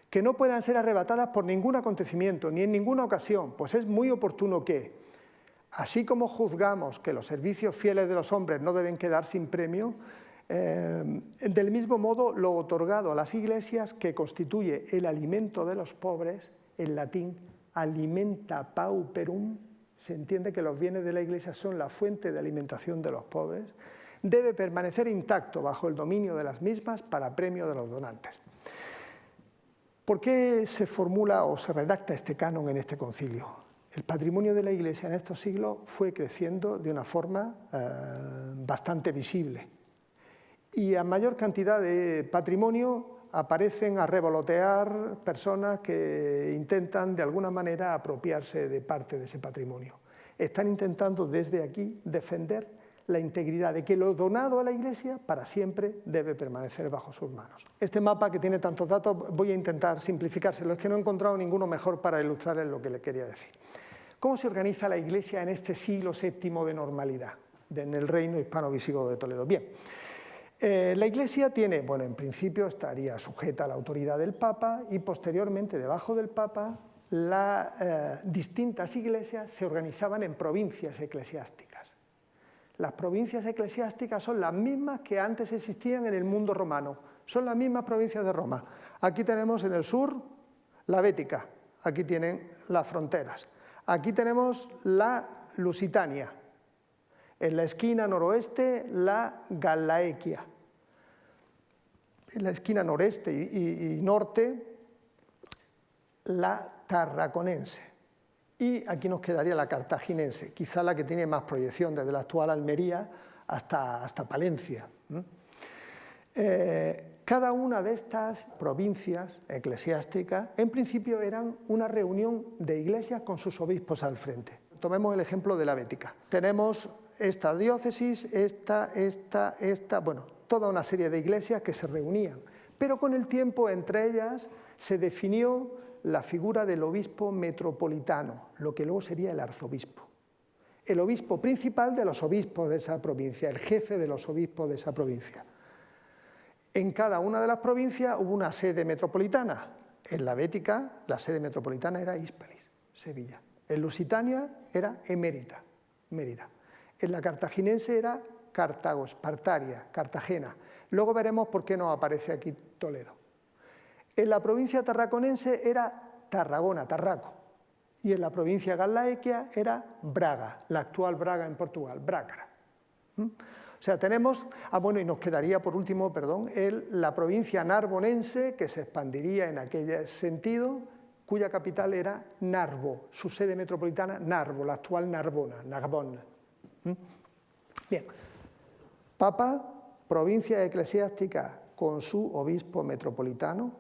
[SPEAKER 1] que no puedan ser arrebatadas por ningún acontecimiento ni en ninguna ocasión, pues es muy oportuno que, así como juzgamos que los servicios fieles de los hombres no deben quedar sin premio, del mismo modo lo otorgado a las iglesias, que constituye el alimento de los pobres, en latín, alimenta pauperum, se entiende que los bienes de la iglesia son la fuente de alimentación de los pobres, debe permanecer intacto bajo el dominio de las mismas para premio de los donantes. ¿Por qué se formula o se redacta este canon en este concilio? El patrimonio de la Iglesia en estos siglos fue creciendo de una forma bastante visible. Y a mayor cantidad de patrimonio aparecen a revolotear personas que intentan de alguna manera apropiarse de parte de ese patrimonio. Están intentando desde aquí defender la integridad de que lo donado a la Iglesia para siempre debe permanecer bajo sus manos. Este mapa, que tiene tantos datos, voy a intentar simplificárselo, es que no he encontrado ninguno mejor para ilustrar lo que le quería decir. ¿Cómo se organiza la Iglesia en este siglo VII de normalidad, en el reino hispano-visigodo de Toledo? Bien, la Iglesia tiene, bueno, en principio estaría sujeta a la autoridad del Papa y posteriormente, debajo del Papa, las distintas iglesias se organizaban en provincias eclesiásticas. Las provincias eclesiásticas son las mismas que antes existían en el mundo romano, son las mismas provincias de Roma. Aquí tenemos en el sur la Bética, aquí tienen las fronteras. Aquí tenemos la Lusitania, en la esquina noroeste la Gallaequia. en la esquina noreste y norte, la tarraconense. Y aquí nos quedaría la cartaginense, quizá la que tiene más proyección, desde la actual Almería hasta Palencia. Cada una de estas provincias eclesiásticas, en principio, eran una reunión de iglesias con sus obispos al frente. Tomemos el ejemplo de la Bética. Tenemos esta diócesis, bueno, toda una serie de iglesias que se reunían, pero con el tiempo entre ellas se definió la figura del obispo metropolitano, lo que luego sería el arzobispo. El obispo principal de los obispos de esa provincia, el jefe de los obispos de esa provincia. En cada una de las provincias hubo una sede metropolitana. En la Bética, la sede metropolitana era Hispalis, Sevilla. En Lusitania era Emérita, Mérida. En la cartaginense era Cartago, Espartaria, Cartagena. Luego veremos por qué no aparece aquí Toledo. En la provincia tarraconense era Tarragona, Tarraco. Y en la provincia gallaequia era Braga, la actual Braga en Portugal, Brácara. O sea, tenemos, bueno, y nos quedaría por último, perdón, la provincia narbonense, que se expandiría en aquel sentido, cuya capital era Narbo, su sede metropolitana Narbo, la actual Narbona, Narbonne. Bien, Papa, provincia eclesiástica con su obispo metropolitano,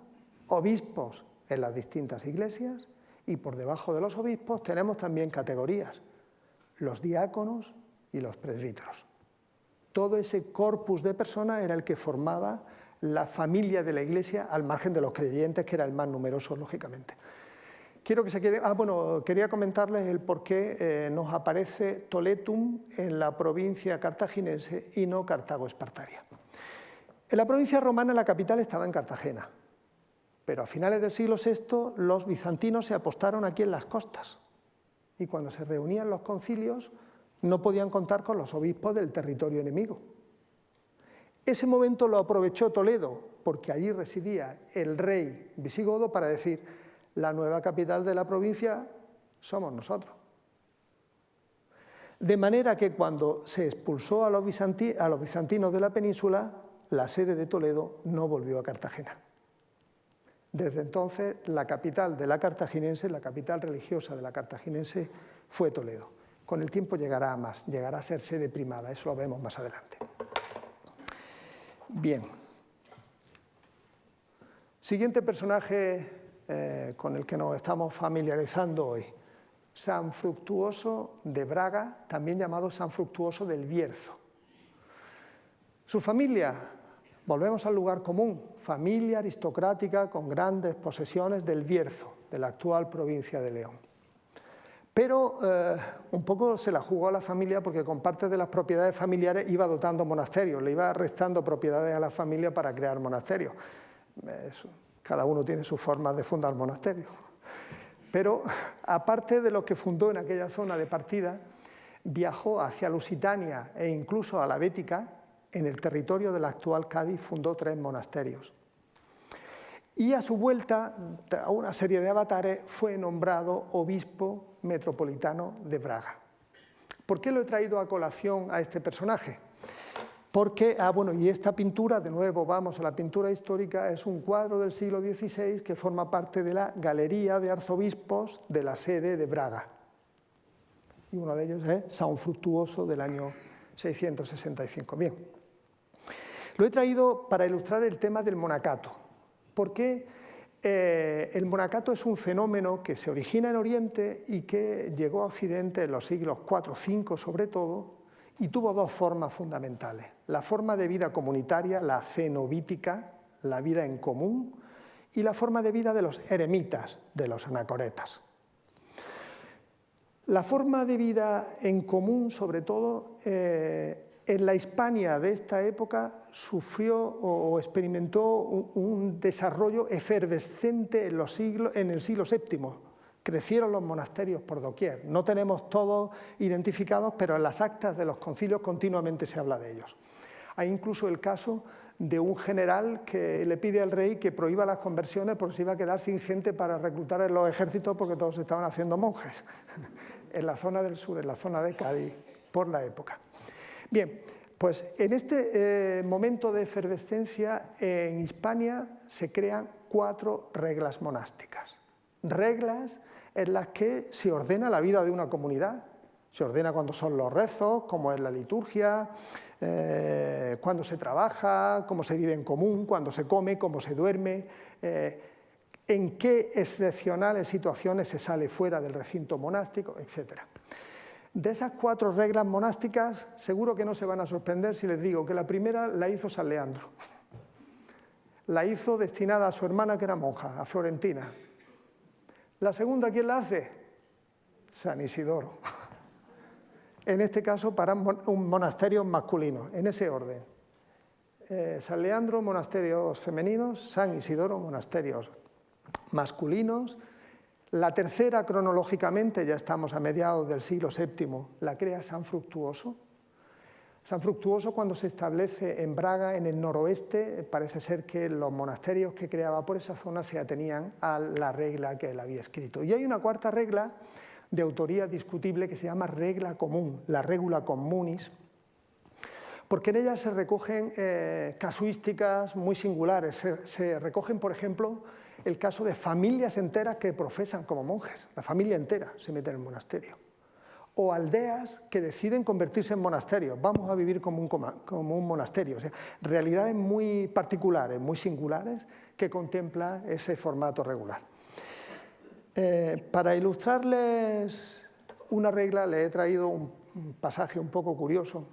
[SPEAKER 1] obispos en las distintas iglesias, y por debajo de los obispos tenemos también categorías, los diáconos y los presbíteros. Todo ese corpus de personas era el que formaba la familia de la Iglesia, al margen de los creyentes, que era el más numeroso, lógicamente. Quiero que se quede... bueno, quería comentarles el por qué nos aparece Toletum en la provincia cartaginense y no Cartago Espartaria. En la provincia romana la capital estaba en Cartagena, pero a finales del siglo VI los bizantinos se apostaron aquí en las costas, y cuando se reunían los concilios no podían contar con los obispos del territorio enemigo. Ese momento lo aprovechó Toledo, porque allí residía el rey visigodo, para decir: la nueva capital de la provincia somos nosotros. De manera que cuando se expulsó a los bizantinos de la península, la sede de Toledo no volvió a Cartagena. Desde entonces, la capital de la cartaginense, la capital religiosa de la cartaginense, fue Toledo. Con el tiempo llegará a más, llegará a ser sede primada, eso lo vemos más adelante. Bien. Siguiente personaje con el que nos estamos familiarizando hoy, San Fructuoso de Braga, también llamado San Fructuoso del Bierzo. Su familia, volvemos al lugar común, familia aristocrática con grandes posesiones del Bierzo, de la actual provincia de León. Pero un poco se la jugó a la familia, porque con parte de las propiedades familiares iba dotando monasterios, le iba restando propiedades a la familia para crear monasterios. Cada uno tiene sus formas de fundar monasterios. Pero aparte de lo que fundó en aquella zona de partida, viajó hacia Lusitania e incluso a la Bética. En el territorio de la actual Cádiz fundó 3 monasterios. Y a su vuelta, a una serie de avatares, fue nombrado obispo metropolitano de Braga. ¿Por qué lo he traído a colación a este personaje? Porque, bueno, y esta pintura, de nuevo vamos a la pintura histórica, es un cuadro del siglo XVI que forma parte de la Galería de Arzobispos de la sede de Braga. Y uno de ellos es San Fructuoso del año 665. Bien. Lo he traído para ilustrar el tema del monacato, porque el monacato es un fenómeno que se origina en Oriente y que llegó a Occidente en los siglos IV, V sobre todo, y tuvo 2 formas fundamentales: la forma de vida comunitaria, la cenobítica, la vida en común, y la forma de vida de los eremitas, de los anacoretas. La forma de vida en común, sobre todo, en la Hispania de esta época sufrió o experimentó un desarrollo efervescente en el siglo VII. Crecieron los monasterios por doquier. No tenemos todos identificados, pero en las actas de los concilios continuamente se habla de ellos. Hay incluso el caso de un general que le pide al rey que prohíba las conversiones porque se iba a quedar sin gente para reclutar en los ejércitos, porque todos estaban haciendo monjes en la zona del sur, en la zona de Cádiz, por la época. Bien, Pues en este momento de efervescencia en Hispania se crean 4 reglas monásticas. Reglas en las que se ordena la vida de una comunidad. Se ordena cuándo son los rezos, cómo es la liturgia, cuándo se trabaja, cómo se vive en común, cuándo se come, cómo se duerme, en qué excepcionales situaciones se sale fuera del recinto monástico, etc. De esas 4 reglas monásticas, seguro que no se van a sorprender si les digo que la primera la hizo San Leandro. La hizo destinada a su hermana que era monja, a Florentina. La segunda, ¿quién la hace? San Isidoro. En este caso para un monasterio masculino, en ese orden. San Leandro, monasterios femeninos; San Isidoro, monasterios masculinos. La tercera, cronológicamente, ya estamos a mediados del siglo VII, la crea San Fructuoso. San Fructuoso, cuando se establece en Braga, en el noroeste, parece ser que los monasterios que creaba por esa zona se atenían a la regla que él había escrito. Y hay una cuarta regla de autoría discutible que se llama regla común, la regula communis, porque en ella se recogen casuísticas muy singulares. Se recogen, por ejemplo, el caso de familias enteras que profesan como monjes. La familia entera se mete en el monasterio. O aldeas que deciden convertirse en monasterios. Vamos a vivir como un monasterio. O sea, realidades muy particulares, muy singulares, que contempla ese formato regular. Para ilustrarles una regla, les he traído un pasaje un poco curioso,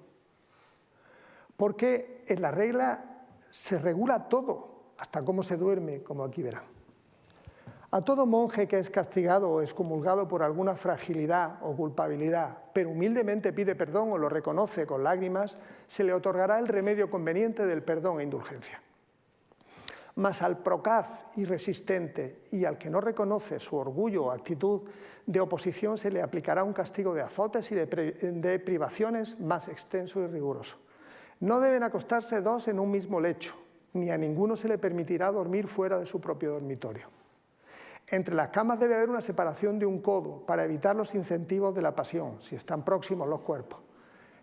[SPEAKER 1] porque en la regla se regula todo, hasta cómo se duerme, como aquí verán. A todo monje que es castigado o excomulgado por alguna fragilidad o culpabilidad, pero humildemente pide perdón o lo reconoce con lágrimas, se le otorgará el remedio conveniente del perdón e indulgencia. Mas al procaz y resistente y al que no reconoce su orgullo o actitud de oposición se le aplicará un castigo de azotes y de privaciones más extenso y riguroso. No deben acostarse 2 en un mismo lecho, ni a ninguno se le permitirá dormir fuera de su propio dormitorio. Entre las camas debe haber una separación de un codo para evitar los incentivos de la pasión, si están próximos los cuerpos.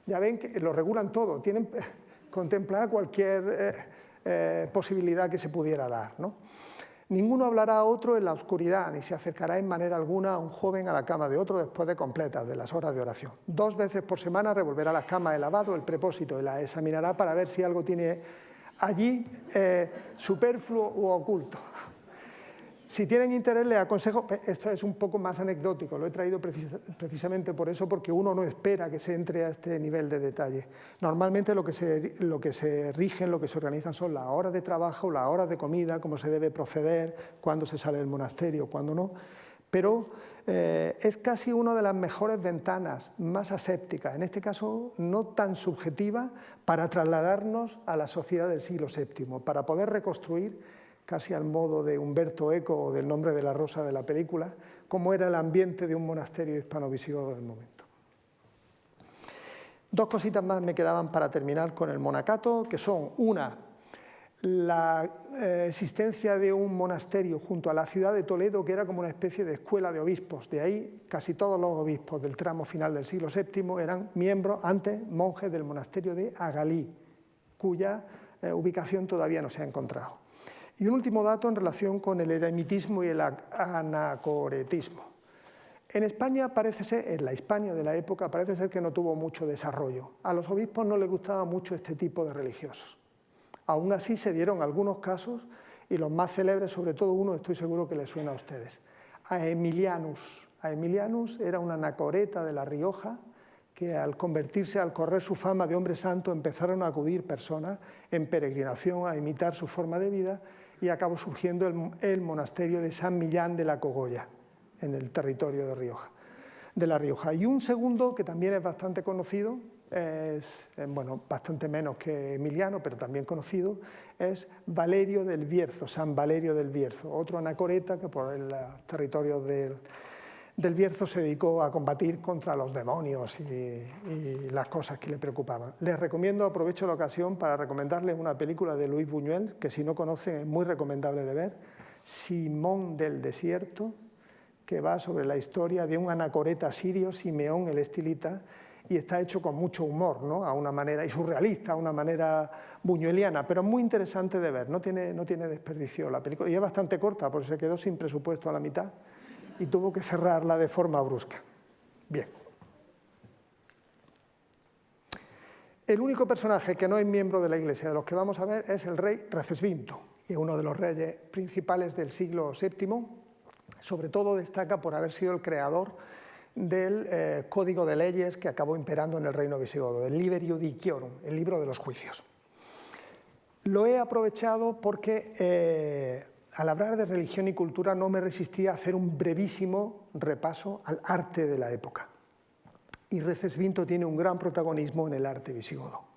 [SPEAKER 1] Ya ven que lo regulan todo, tienen contemplar cualquier posibilidad que se pudiera dar, ¿no? Ninguno hablará a otro en la oscuridad, ni se acercará en manera alguna a un joven a la cama de otro después de completas de las horas de oración. 2 veces por semana revolverá las camas de lavado, el prepósito, y la examinará para ver si algo tiene allí superfluo u oculto. Si tienen interés, les aconsejo, esto es un poco más anecdótico, lo he traído precisamente por eso, porque uno no espera que se entre a este nivel de detalle. Normalmente lo que se rigen, lo que se organizan son las horas de trabajo, las horas de comida, cómo se debe proceder, cuándo se sale del monasterio, cuándo no, pero es casi una de las mejores ventanas, más asépticas, en este caso no tan subjetiva, para trasladarnos a la sociedad del siglo VII, para poder reconstruir, casi al modo de Humberto Eco o del Nombre de la Rosa de la película, cómo era el ambiente de un monasterio hispano-visigodo del momento. 2 cositas más me quedaban para terminar con el monacato, que son, una, la existencia de un monasterio junto a la ciudad de Toledo, que era como una especie de escuela de obispos. De ahí casi todos los obispos del tramo final del siglo VII eran miembros, antes monjes del monasterio de Agalí, cuya ubicación todavía no se ha encontrado. Y un último dato en relación con el eremitismo y el anacoretismo. En España parece ser, en la Hispania de la época, parece ser que no tuvo mucho desarrollo. A los obispos no les gustaba mucho este tipo de religiosos. Aún así se dieron algunos casos, y los más célebres, sobre todo uno, estoy seguro que les suena a ustedes. A Emilianus. A Emilianus era un anacoreta de La Rioja, que al convertirse, al correr su fama de hombre santo, empezaron a acudir personas en peregrinación a imitar su forma de vida, y acabó surgiendo el monasterio de San Millán de la Cogolla, en el territorio de La Rioja. Y un segundo, que también es bastante conocido, es, bueno, bastante menos que Emiliano, pero también conocido, es Valerio del Bierzo, San Valerio del Bierzo, otro anacoreta que por el territorio del Bierzo se dedicó a combatir contra los demonios y las cosas que le preocupaban. Les recomiendo, aprovecho la ocasión para recomendarles una película de Luis Buñuel, que si no conocen es muy recomendable de ver, Simón del Desierto, que va sobre la historia de un anacoreta sirio, Simeón el Estilita, y está hecho con mucho humor, ¿no? A una manera, y surrealista, a una manera buñueliana, pero muy interesante de ver, no tiene desperdicio la película, y es bastante corta, porque se quedó sin presupuesto a la mitad y tuvo que cerrarla de forma brusca. Bien. El único personaje que no es miembro de la Iglesia de los que vamos a ver es el rey Recesvinto, y es uno de los reyes principales del siglo VII. Sobre todo destaca por haber sido el creador del código de leyes que acabó imperando en el reino visigodo, del Liber Judiciorum, el libro de los juicios. Lo he aprovechado porque al hablar de religión y cultura no me resistía a hacer un brevísimo repaso al arte de la época. Y Recesvinto tiene un gran protagonismo en el arte visigodo.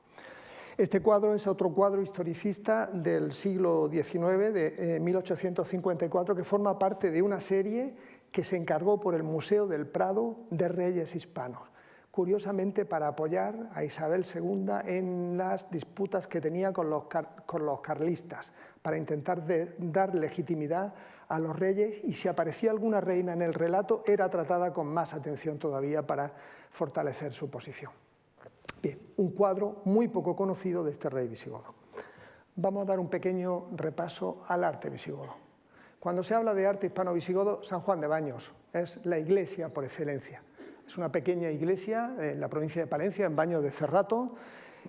[SPEAKER 1] Este cuadro es otro cuadro historicista del siglo XIX, de 1854, que forma parte de una serie que se encargó por el Museo del Prado de Reyes Hispanos, curiosamente para apoyar a Isabel II en las disputas que tenía con los carlistas, para intentar dar legitimidad a los reyes, y si aparecía alguna reina en el relato era tratada con más atención todavía para fortalecer su posición. Bien, un cuadro muy poco conocido de este rey visigodo. Vamos a dar un pequeño repaso al arte visigodo. Cuando se habla de arte hispano-visigodo, San Juan de Baños es la iglesia por excelencia. Es una pequeña iglesia en la provincia de Palencia, en Baños de Cerrato,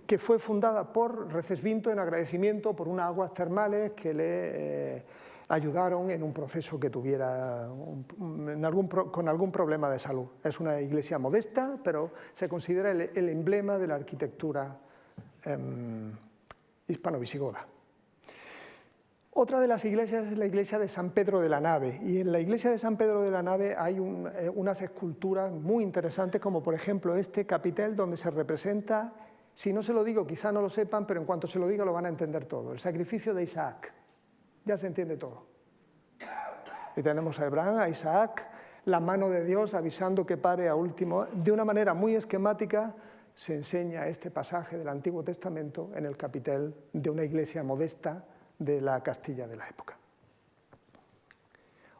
[SPEAKER 1] que fue fundada por Recesvinto en agradecimiento por unas aguas termales que le ayudaron en un proceso que tuviera con algún problema de salud. Es una iglesia modesta, pero se considera el emblema de la arquitectura hispano-visigoda. Otra de las iglesias es la iglesia de San Pedro de la Nave, y en la iglesia de San Pedro de la Nave hay unas esculturas muy interesantes, como por ejemplo este capitel donde se representa, si no se lo digo quizá no lo sepan, pero en cuanto se lo diga lo van a entender todo, el sacrificio de Isaac. Ya se entiende todo. Y tenemos a Abraham, a Isaac, la mano de Dios avisando que pare a último. De una manera muy esquemática se enseña este pasaje del Antiguo Testamento en el capitel de una iglesia modesta de la Castilla de la época.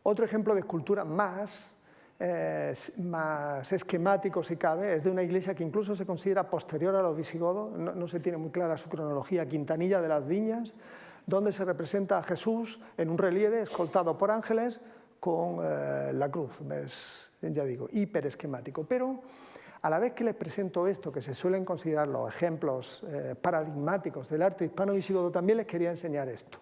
[SPEAKER 1] Otro ejemplo de escultura más esquemático, si cabe, es de una iglesia que incluso se considera posterior a los visigodos, no se tiene muy clara su cronología, Quintanilla de las Viñas, donde se representa a Jesús en un relieve escoltado por ángeles con la cruz. Es, ya digo, hiper esquemático. Pero a la vez que les presento esto, que se suelen considerar los ejemplos paradigmáticos del arte hispano-visigodo, también les quería enseñar esto.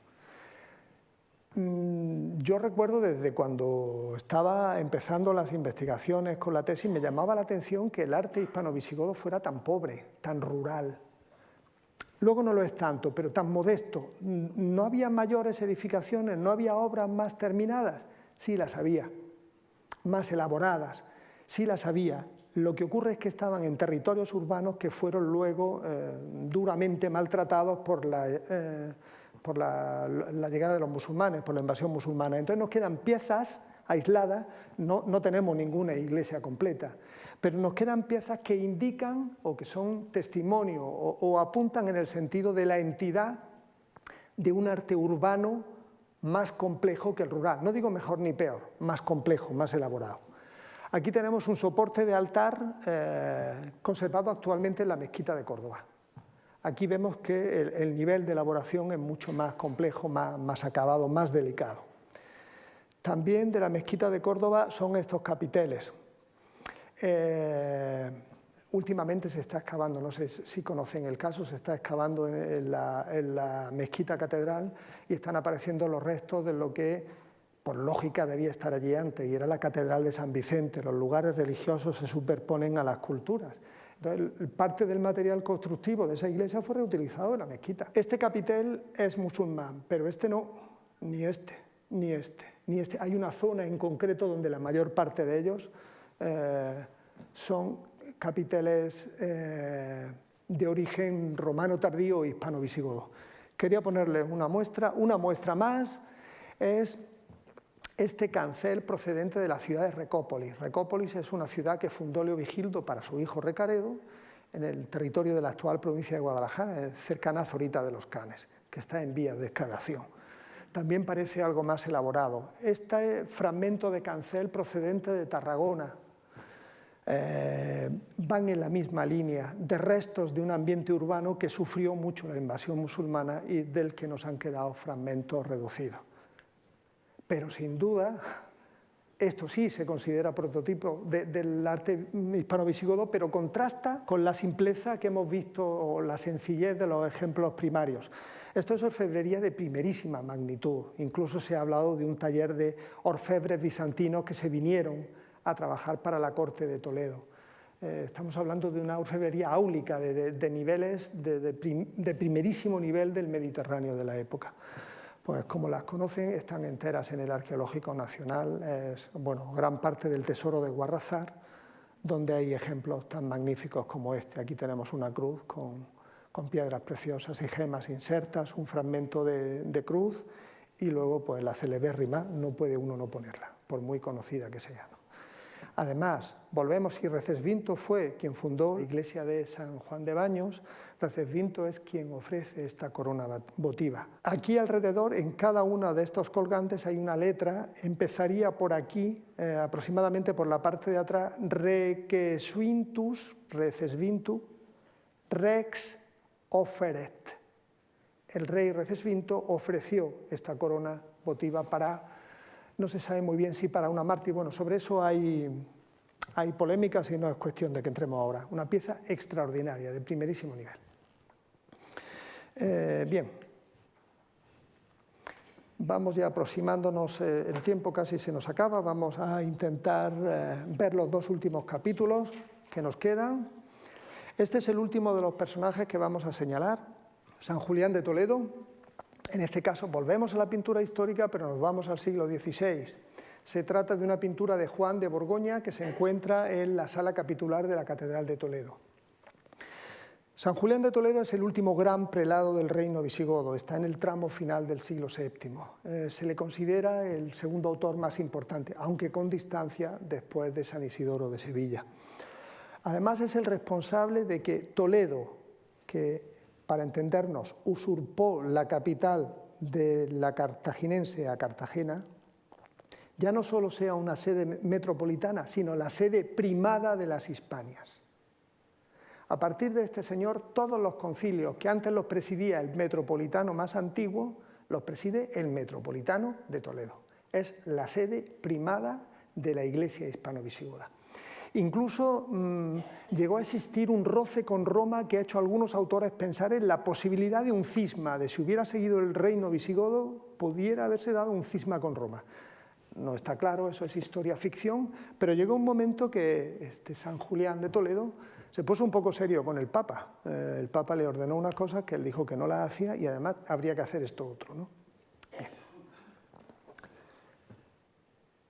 [SPEAKER 1] Yo recuerdo desde cuando estaba empezando las investigaciones con la tesis, me llamaba la atención que el arte hispano-visigodo fuera tan pobre, tan rural. Luego no lo es tanto, pero tan modesto. ¿No había mayores edificaciones? ¿No había obras más terminadas? Sí las había. Más elaboradas. Sí las había. Lo que ocurre es que estaban en territorios urbanos que fueron luego duramente maltratados por la llegada de los musulmanes, por la invasión musulmana. Entonces nos quedan piezas aisladas, no tenemos ninguna iglesia completa, pero nos quedan piezas que indican o que son testimonio o apuntan en el sentido de la entidad de un arte urbano más complejo que el rural. No digo mejor ni peor, más complejo, más elaborado. Aquí tenemos un soporte de altar conservado actualmente en la mezquita de Córdoba. Aquí vemos que el nivel de elaboración es mucho más complejo, más acabado, más delicado. También de la mezquita de Córdoba son estos capiteles. Últimamente se está excavando, no sé si conocen el caso, se está excavando en la mezquita catedral y están apareciendo los restos de lo que, por lógica, debía estar allí antes, y era la catedral de San Vicente. Los lugares religiosos se superponen a las culturas. Entonces, parte del material constructivo de esa iglesia fue reutilizado en la mezquita. Este capitel es musulmán, pero este no, ni este, ni este, ni este. Hay una zona en concreto donde la mayor parte de ellos son capiteles de origen romano tardío o hispano-visigodo. Quería ponerles una muestra más es este cancel procedente de la ciudad de Recópolis. Recópolis es una ciudad que fundó Leovigildo para su hijo Recaredo en el territorio de la actual provincia de Guadalajara, cercana a Zorita de los Canes, que está en vías de excavación. También parece algo más elaborado. Este fragmento de cancel procedente de Tarragona, van en la misma línea de restos de un ambiente urbano que sufrió mucho la invasión musulmana y del que nos han quedado fragmentos reducidos. Pero sin duda, esto sí se considera prototipo del arte hispano-visigodo, pero contrasta con la simpleza que hemos visto o la sencillez de los ejemplos primarios. Esto es orfebrería de primerísima magnitud. Incluso se ha hablado de un taller de orfebres bizantinos que se vinieron a trabajar para la corte de Toledo. Estamos hablando de una orfebrería áulica de niveles de primerísimo nivel del Mediterráneo de la época. Pues como las conocen, están enteras en el Arqueológico Nacional, bueno, gran parte del tesoro de Guarrazar, donde hay ejemplos tan magníficos como este. Aquí tenemos una cruz con piedras preciosas y gemas insertas, un fragmento de cruz, y luego pues la celebérrima, no puede uno no ponerla, por muy conocida que sea, ¿no? Además, volvemos, y Recesvinto fue quien fundó la iglesia de San Juan de Baños. Recesvinto es quien ofrece esta corona votiva. Aquí alrededor, en cada uno de estos colgantes, hay una letra. Empezaría por aquí, aproximadamente por la parte de atrás, Recesvintus, Recesvintu, Rex offeret. El rey Recesvinto ofreció esta corona votiva para... No se sabe muy bien si para una mártir, bueno, sobre eso hay polémicas y no es cuestión de que entremos ahora. Una pieza extraordinaria, de primerísimo nivel. Bien, vamos ya aproximándonos, el tiempo casi se nos acaba, vamos a intentar ver los dos últimos capítulos que nos quedan. Este es el último de los personajes que vamos a señalar, San Julián de Toledo. En este caso volvemos a la pintura histórica, pero nos vamos al siglo XVI. Se trata de una pintura de Juan de Borgoña que se encuentra en la sala capitular de la Catedral de Toledo. San Julián de Toledo es el último gran prelado del reino visigodo, está en el tramo final del siglo VII. Se le considera el segundo autor más importante, aunque con distancia después de San Isidoro de Sevilla. Además es el responsable de que Toledo, que para entendernos, usurpó la capital de la cartaginense a Cartagena, ya no solo sea una sede metropolitana, sino la sede primada de las Hispanias. A partir de este señor, todos los concilios que antes los presidía el metropolitano más antiguo, los preside el metropolitano de Toledo. Es la sede primada de la Iglesia hispano-visigoda. Incluso llegó a existir un roce con Roma que ha hecho a algunos autores pensar en la posibilidad de un cisma, de si hubiera seguido el reino visigodo, pudiera haberse dado un cisma con Roma. No está claro, eso es historia ficción, pero llegó un momento que San Julián de Toledo se puso un poco serio con el Papa. El Papa le ordenó unas cosas que él dijo que no las hacía y además habría que hacer esto otro, ¿no?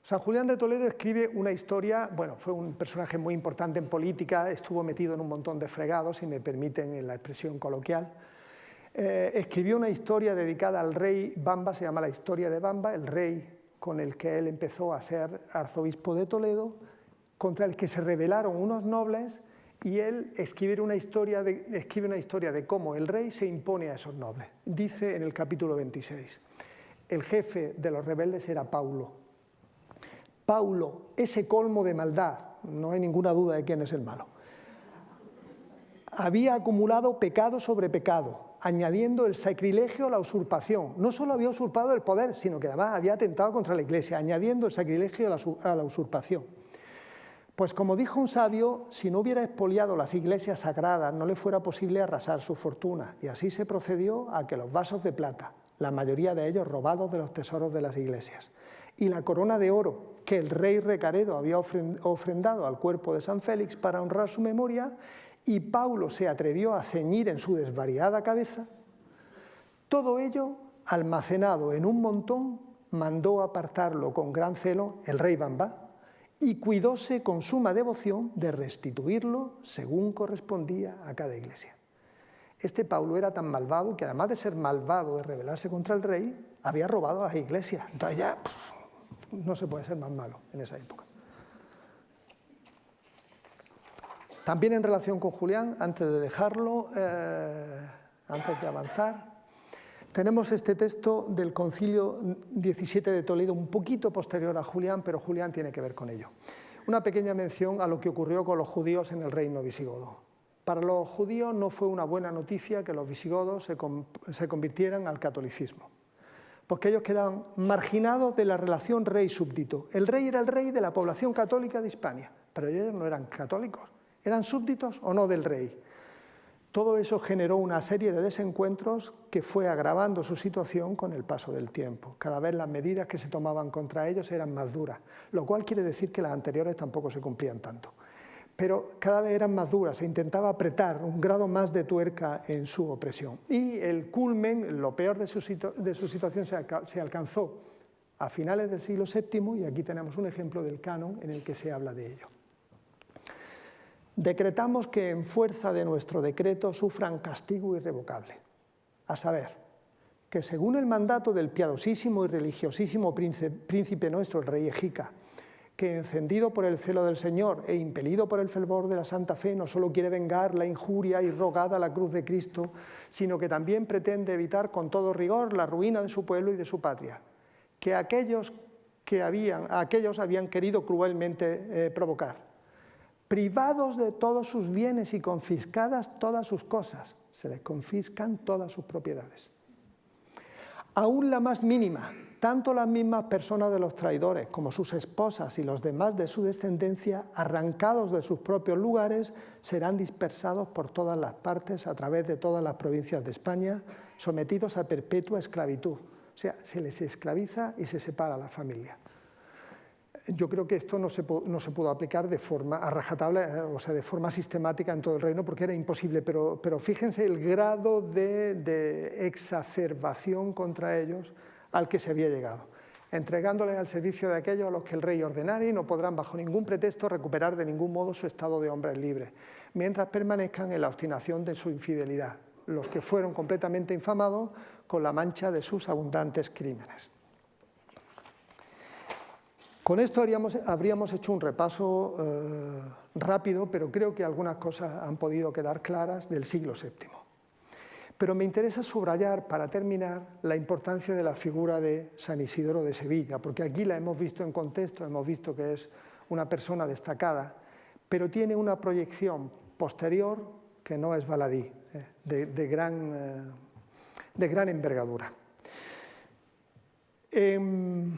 [SPEAKER 1] San Julián de Toledo escribe una historia, bueno, fue un personaje muy importante en política, estuvo metido en un montón de fregados, si me permiten en la expresión coloquial. Escribió una historia dedicada al rey Bamba, se llama La historia de Bamba, el rey con el que él empezó a ser arzobispo de Toledo, contra el que se rebelaron unos nobles, y él escribe una historia de cómo el rey se impone a esos nobles. Dice en el capítulo 26, el jefe de los rebeldes era Paulo. Paulo, ese colmo de maldad, no hay ninguna duda de quién es el malo, había acumulado pecado sobre pecado, añadiendo el sacrilegio a la usurpación. No solo había usurpado el poder, sino que además había atentado contra la Iglesia, añadiendo el sacrilegio a la usurpación. Pues como dijo un sabio, si no hubiera expoliado las iglesias sagradas, no le fuera posible arrasar su fortuna, y así se procedió a que los vasos de plata, la mayoría de ellos robados de los tesoros de las iglesias, y la corona de oro que el rey Recaredo había ofrendado al cuerpo de San Félix para honrar su memoria, y Paulo se atrevió a ceñir en su desvariada cabeza, todo ello, almacenado en un montón, mandó apartarlo con gran celo el rey Bamba, y cuidóse con suma devoción de restituirlo según correspondía a cada iglesia. Este Paulo era tan malvado que, además de ser malvado de rebelarse contra el rey, había robado a las iglesias. Entonces ya no se puede ser más malo en esa época. También en relación con Julián, antes de dejarlo, antes de avanzar, tenemos este texto del Concilio XVII de Toledo, un poquito posterior a Julián, pero Julián tiene que ver con ello. una pequeña mención a lo que ocurrió con los judíos en el reino visigodo. Para los judíos no fue una buena noticia que los visigodos se convirtieran al catolicismo, porque ellos quedaban marginados de la relación rey-súbdito. El rey era el rey de la población católica de Hispania, pero ellos no eran católicos, eran súbditos o no del rey. Todo eso generó una serie de desencuentros que fue agravando su situación con el paso del tiempo. Cada vez las medidas que se tomaban contra ellos eran más duras, lo cual quiere decir que las anteriores tampoco se cumplían tanto. Pero cada vez eran más duras, se intentaba apretar un grado más de tuerca en su opresión. Y el culmen, lo peor de su situación se alcanzó a finales del siglo VII, y aquí tenemos un ejemplo del canon en el que se habla de ello. Decretamos que en fuerza de nuestro decreto sufran castigo irrevocable, a saber, que según el mandato del piadosísimo y religiosísimo príncipe nuestro, el rey Egica, que encendido por el celo del Señor e impelido por el fervor de la Santa Fe no solo quiere vengar la injuria y rogada a la cruz de Cristo, sino que también pretende evitar con todo rigor la ruina de su pueblo y de su patria, que aquellos habían querido cruelmente provocar. Privados de todos sus bienes y confiscadas todas sus cosas, se les confiscan todas sus propiedades. Aún la más mínima, tanto las mismas personas de los traidores como sus esposas y los demás de su descendencia, arrancados de sus propios lugares, serán dispersados por todas las partes a través de todas las provincias de España, sometidos a perpetua esclavitud. O sea, se les esclaviza y se separa la familia. Yo creo que esto no se pudo aplicar de forma a rajatabla, o sea, de forma sistemática en todo el reino, porque era imposible, pero fíjense el grado de exacerbación contra ellos al que se había llegado, entregándoles al servicio de aquellos a los que el rey ordenare y no podrán bajo ningún pretexto recuperar de ningún modo su estado de hombres libres, mientras permanezcan en la obstinación de su infidelidad, los que fueron completamente infamados con la mancha de sus abundantes crímenes. Con esto habríamos hecho un repaso rápido, pero creo que algunas cosas han podido quedar claras del siglo VII. Pero me interesa subrayar, para terminar, la importancia de la figura de San Isidoro de Sevilla, porque aquí la hemos visto en contexto, hemos visto que es una persona destacada, pero tiene una proyección posterior que no es baladí, de gran envergadura. En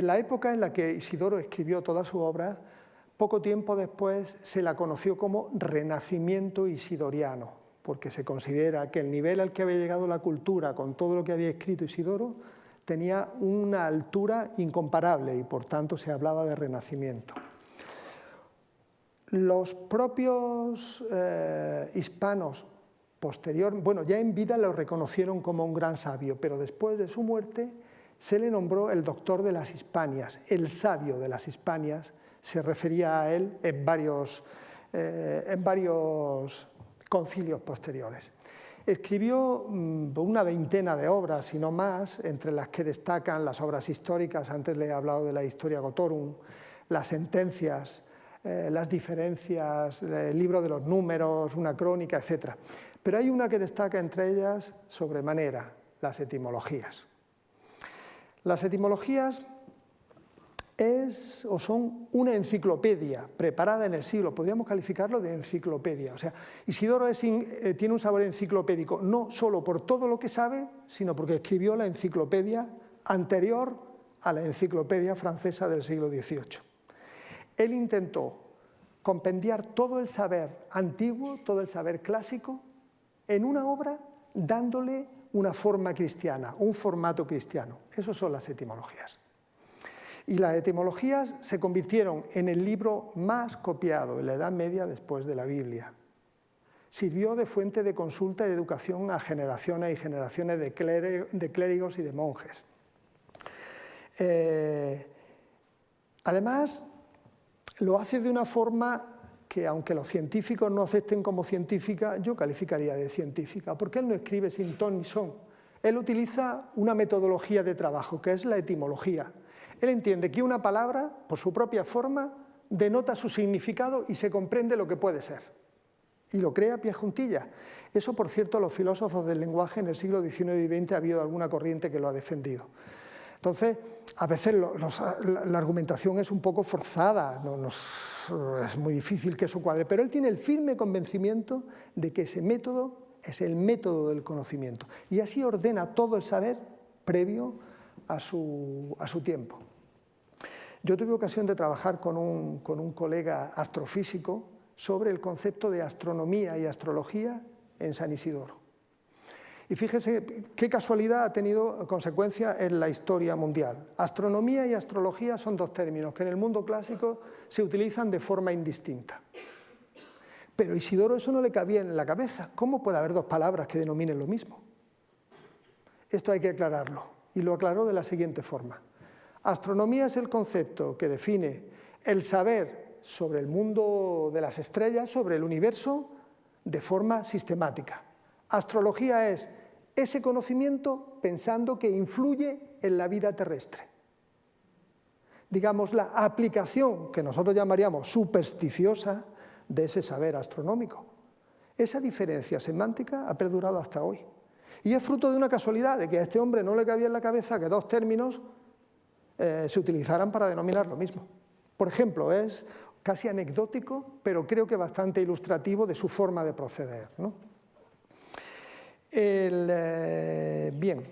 [SPEAKER 1] la época en la que Isidoro escribió toda su obra, poco tiempo después se la conoció como Renacimiento isidoriano, porque se considera que el nivel al que había llegado la cultura con todo lo que había escrito Isidoro tenía una altura incomparable y por tanto se hablaba de Renacimiento. Los propios hispanos posterior, bueno, ya en vida lo reconocieron como un gran sabio, pero después de su muerte se le nombró el doctor de las Hispanias, el sabio de las Hispanias, se refería a él en varios concilios posteriores. Escribió una veintena de obras, si no más, entre las que destacan las obras históricas, antes le he hablado de la Historia Gotorum, las sentencias, las diferencias, el libro de los números, una crónica, etc. Pero hay una que destaca entre ellas sobremanera, las etimologías. Las etimologías son una enciclopedia preparada en el siglo, podríamos calificarlo de enciclopedia. O sea, Isidoro tiene un sabor enciclopédico, no solo por todo lo que sabe, sino porque escribió la enciclopedia anterior a la enciclopedia francesa del siglo XVIII. Él intentó compendiar todo el saber antiguo, todo el saber clásico, en una obra dándole una forma cristiana, un formato cristiano. Esas son las etimologías. Y las etimologías se convirtieron en el libro más copiado en la Edad Media después de la Biblia. Sirvió de fuente de consulta y de educación a generaciones y generaciones de clérigos y de monjes. Además, lo hace de una forma que, aunque los científicos no acepten como científica, yo calificaría de científica, porque él no escribe sin ton ni son. Él utiliza una metodología de trabajo, que es la etimología. Él entiende que una palabra, por su propia forma, denota su significado y se comprende lo que puede ser. Y lo crea a pie juntilla. Eso, por cierto, los filósofos del lenguaje en el siglo XIX y XX ha habido alguna corriente que lo ha defendido. Entonces, a veces la argumentación es un poco forzada, es muy difícil que eso cuadre, pero él tiene el firme convencimiento de que ese método es el método del conocimiento, y así ordena todo el saber previo a su tiempo. Yo tuve ocasión de trabajar con un colega astrofísico sobre el concepto de astronomía y astrología en San Isidoro. Y fíjese qué casualidad ha tenido consecuencia en la historia mundial. Astronomía y astrología son dos términos que en el mundo clásico se utilizan de forma indistinta. Pero a Isidoro eso no le cabía en la cabeza. ¿Cómo puede haber dos palabras que denominen lo mismo? Esto hay que aclararlo, y lo aclaró de la siguiente forma. Astronomía es el concepto que define el saber sobre el mundo de las estrellas, sobre el universo, de forma sistemática. Astrología es ese conocimiento pensando que influye en la vida terrestre. Digamos, la aplicación que nosotros llamaríamos supersticiosa de ese saber astronómico. Esa diferencia semántica ha perdurado hasta hoy. Y es fruto de una casualidad, de que a este hombre no le cabía en la cabeza que dos términos se utilizaran para denominar lo mismo. Por ejemplo, es casi anecdótico, pero creo que bastante ilustrativo de su forma de proceder, ¿no? Bien,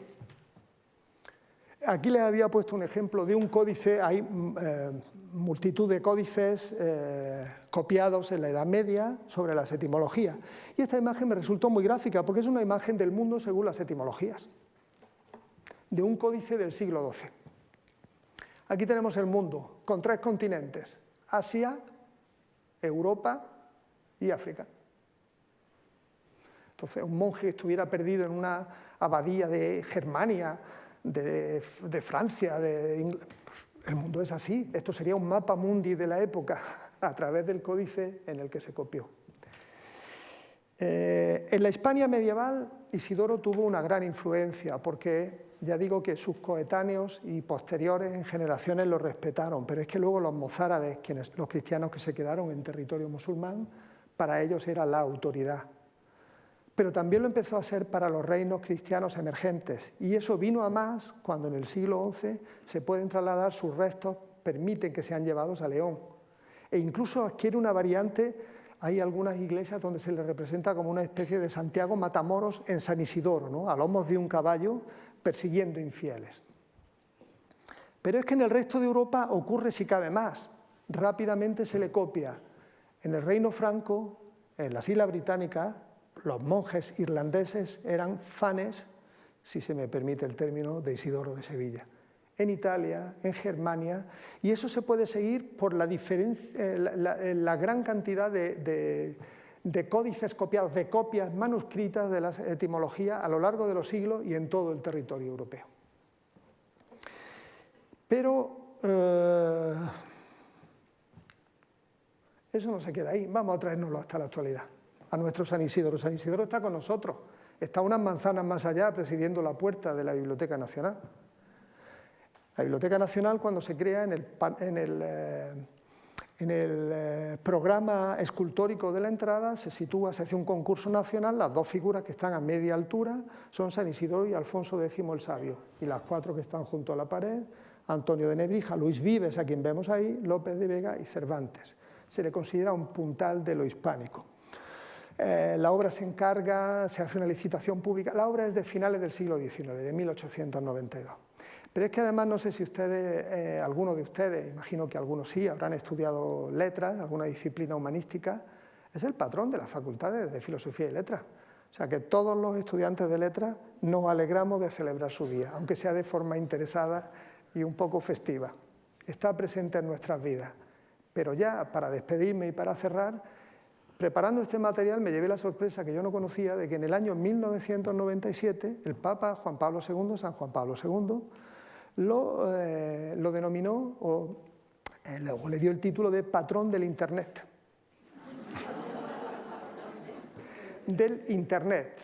[SPEAKER 1] aquí les había puesto un ejemplo de un códice. Hay multitud de códices copiados en la Edad Media sobre las etimologías. Y esta imagen me resultó muy gráfica porque es una imagen del mundo según las etimologías, de un códice del siglo XII. Aquí tenemos el mundo con tres continentes: Asia, Europa y África. Entonces, un monje que estuviera perdido en una abadía de Germania, de Francia, el mundo es así. Esto sería un mapa mundi de la época a través del códice en el que se copió. En la Hispania medieval, Isidoro tuvo una gran influencia porque ya digo que sus coetáneos y posteriores en generaciones lo respetaron, pero es que luego los mozárabes, los cristianos que se quedaron en territorio musulmán, para ellos era la autoridad. Pero también lo empezó a ser para los reinos cristianos emergentes, y eso vino a más cuando en el siglo XI se pueden trasladar sus restos, permiten que sean llevados a León, e incluso adquiere una variante. Hay algunas iglesias donde se le representa como una especie de Santiago Matamoros en San Isidoro, ¿no?, a lomos de un caballo persiguiendo infieles. Pero es que en el resto de Europa ocurre si cabe más. Rápidamente se le copia. En el Reino Franco, en las Islas Británicas, los monjes irlandeses eran fanes, si se me permite el término, de Isidoro de Sevilla. En Italia, en Germania, y eso se puede seguir por la gran cantidad de códices copiados, de copias manuscritas de las etimologías a lo largo de los siglos y en todo el territorio europeo. Pero eso no se queda ahí, vamos a traérnoslo hasta la actualidad, a nuestro San Isidoro. San Isidoro está con nosotros, está unas manzanas más allá presidiendo la puerta de la Biblioteca Nacional. La Biblioteca Nacional, cuando se crea en el programa escultórico de la entrada, se hace un concurso nacional. Las dos figuras que están a media altura son San Isidoro y Alfonso X el Sabio, y las cuatro que están junto a la pared, Antonio de Nebrija, Luis Vives, a quien vemos ahí, López de Vega y Cervantes. Se le considera un puntal de lo hispánico. La obra se encarga, se hace una licitación pública. La obra es de finales del siglo XIX, de 1892. Pero es que además, no sé si ustedes, algunos de ustedes, imagino que algunos sí, habrán estudiado letras, alguna disciplina humanística, es el patrón de las facultades de Filosofía y Letras. O sea que todos los estudiantes de letras nos alegramos de celebrar su día, aunque sea de forma interesada y un poco festiva. Está presente en nuestras vidas. Pero ya, para despedirme y para cerrar, preparando este material me llevé la sorpresa que yo no conocía de que en el año 1997 el Papa Juan Pablo II, San Juan Pablo II, lo denominó o le dio el título de patrón del Internet. Del Internet.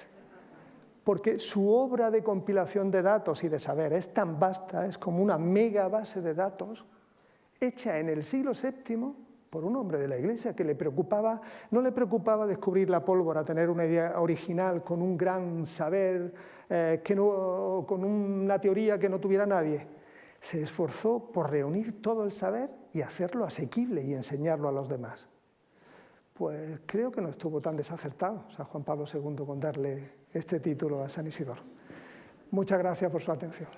[SPEAKER 1] Porque su obra de compilación de datos y de saber es tan vasta, es como una mega base de datos, hecha en el siglo VII por un hombre de la Iglesia que no le preocupaba descubrir la pólvora, tener una idea original con un gran saber, con una teoría que no tuviera nadie. Se esforzó por reunir todo el saber y hacerlo asequible y enseñarlo a los demás. Pues creo que no estuvo tan desacertado San Juan Pablo II con darle este título a San Isidoro. Muchas gracias por su atención.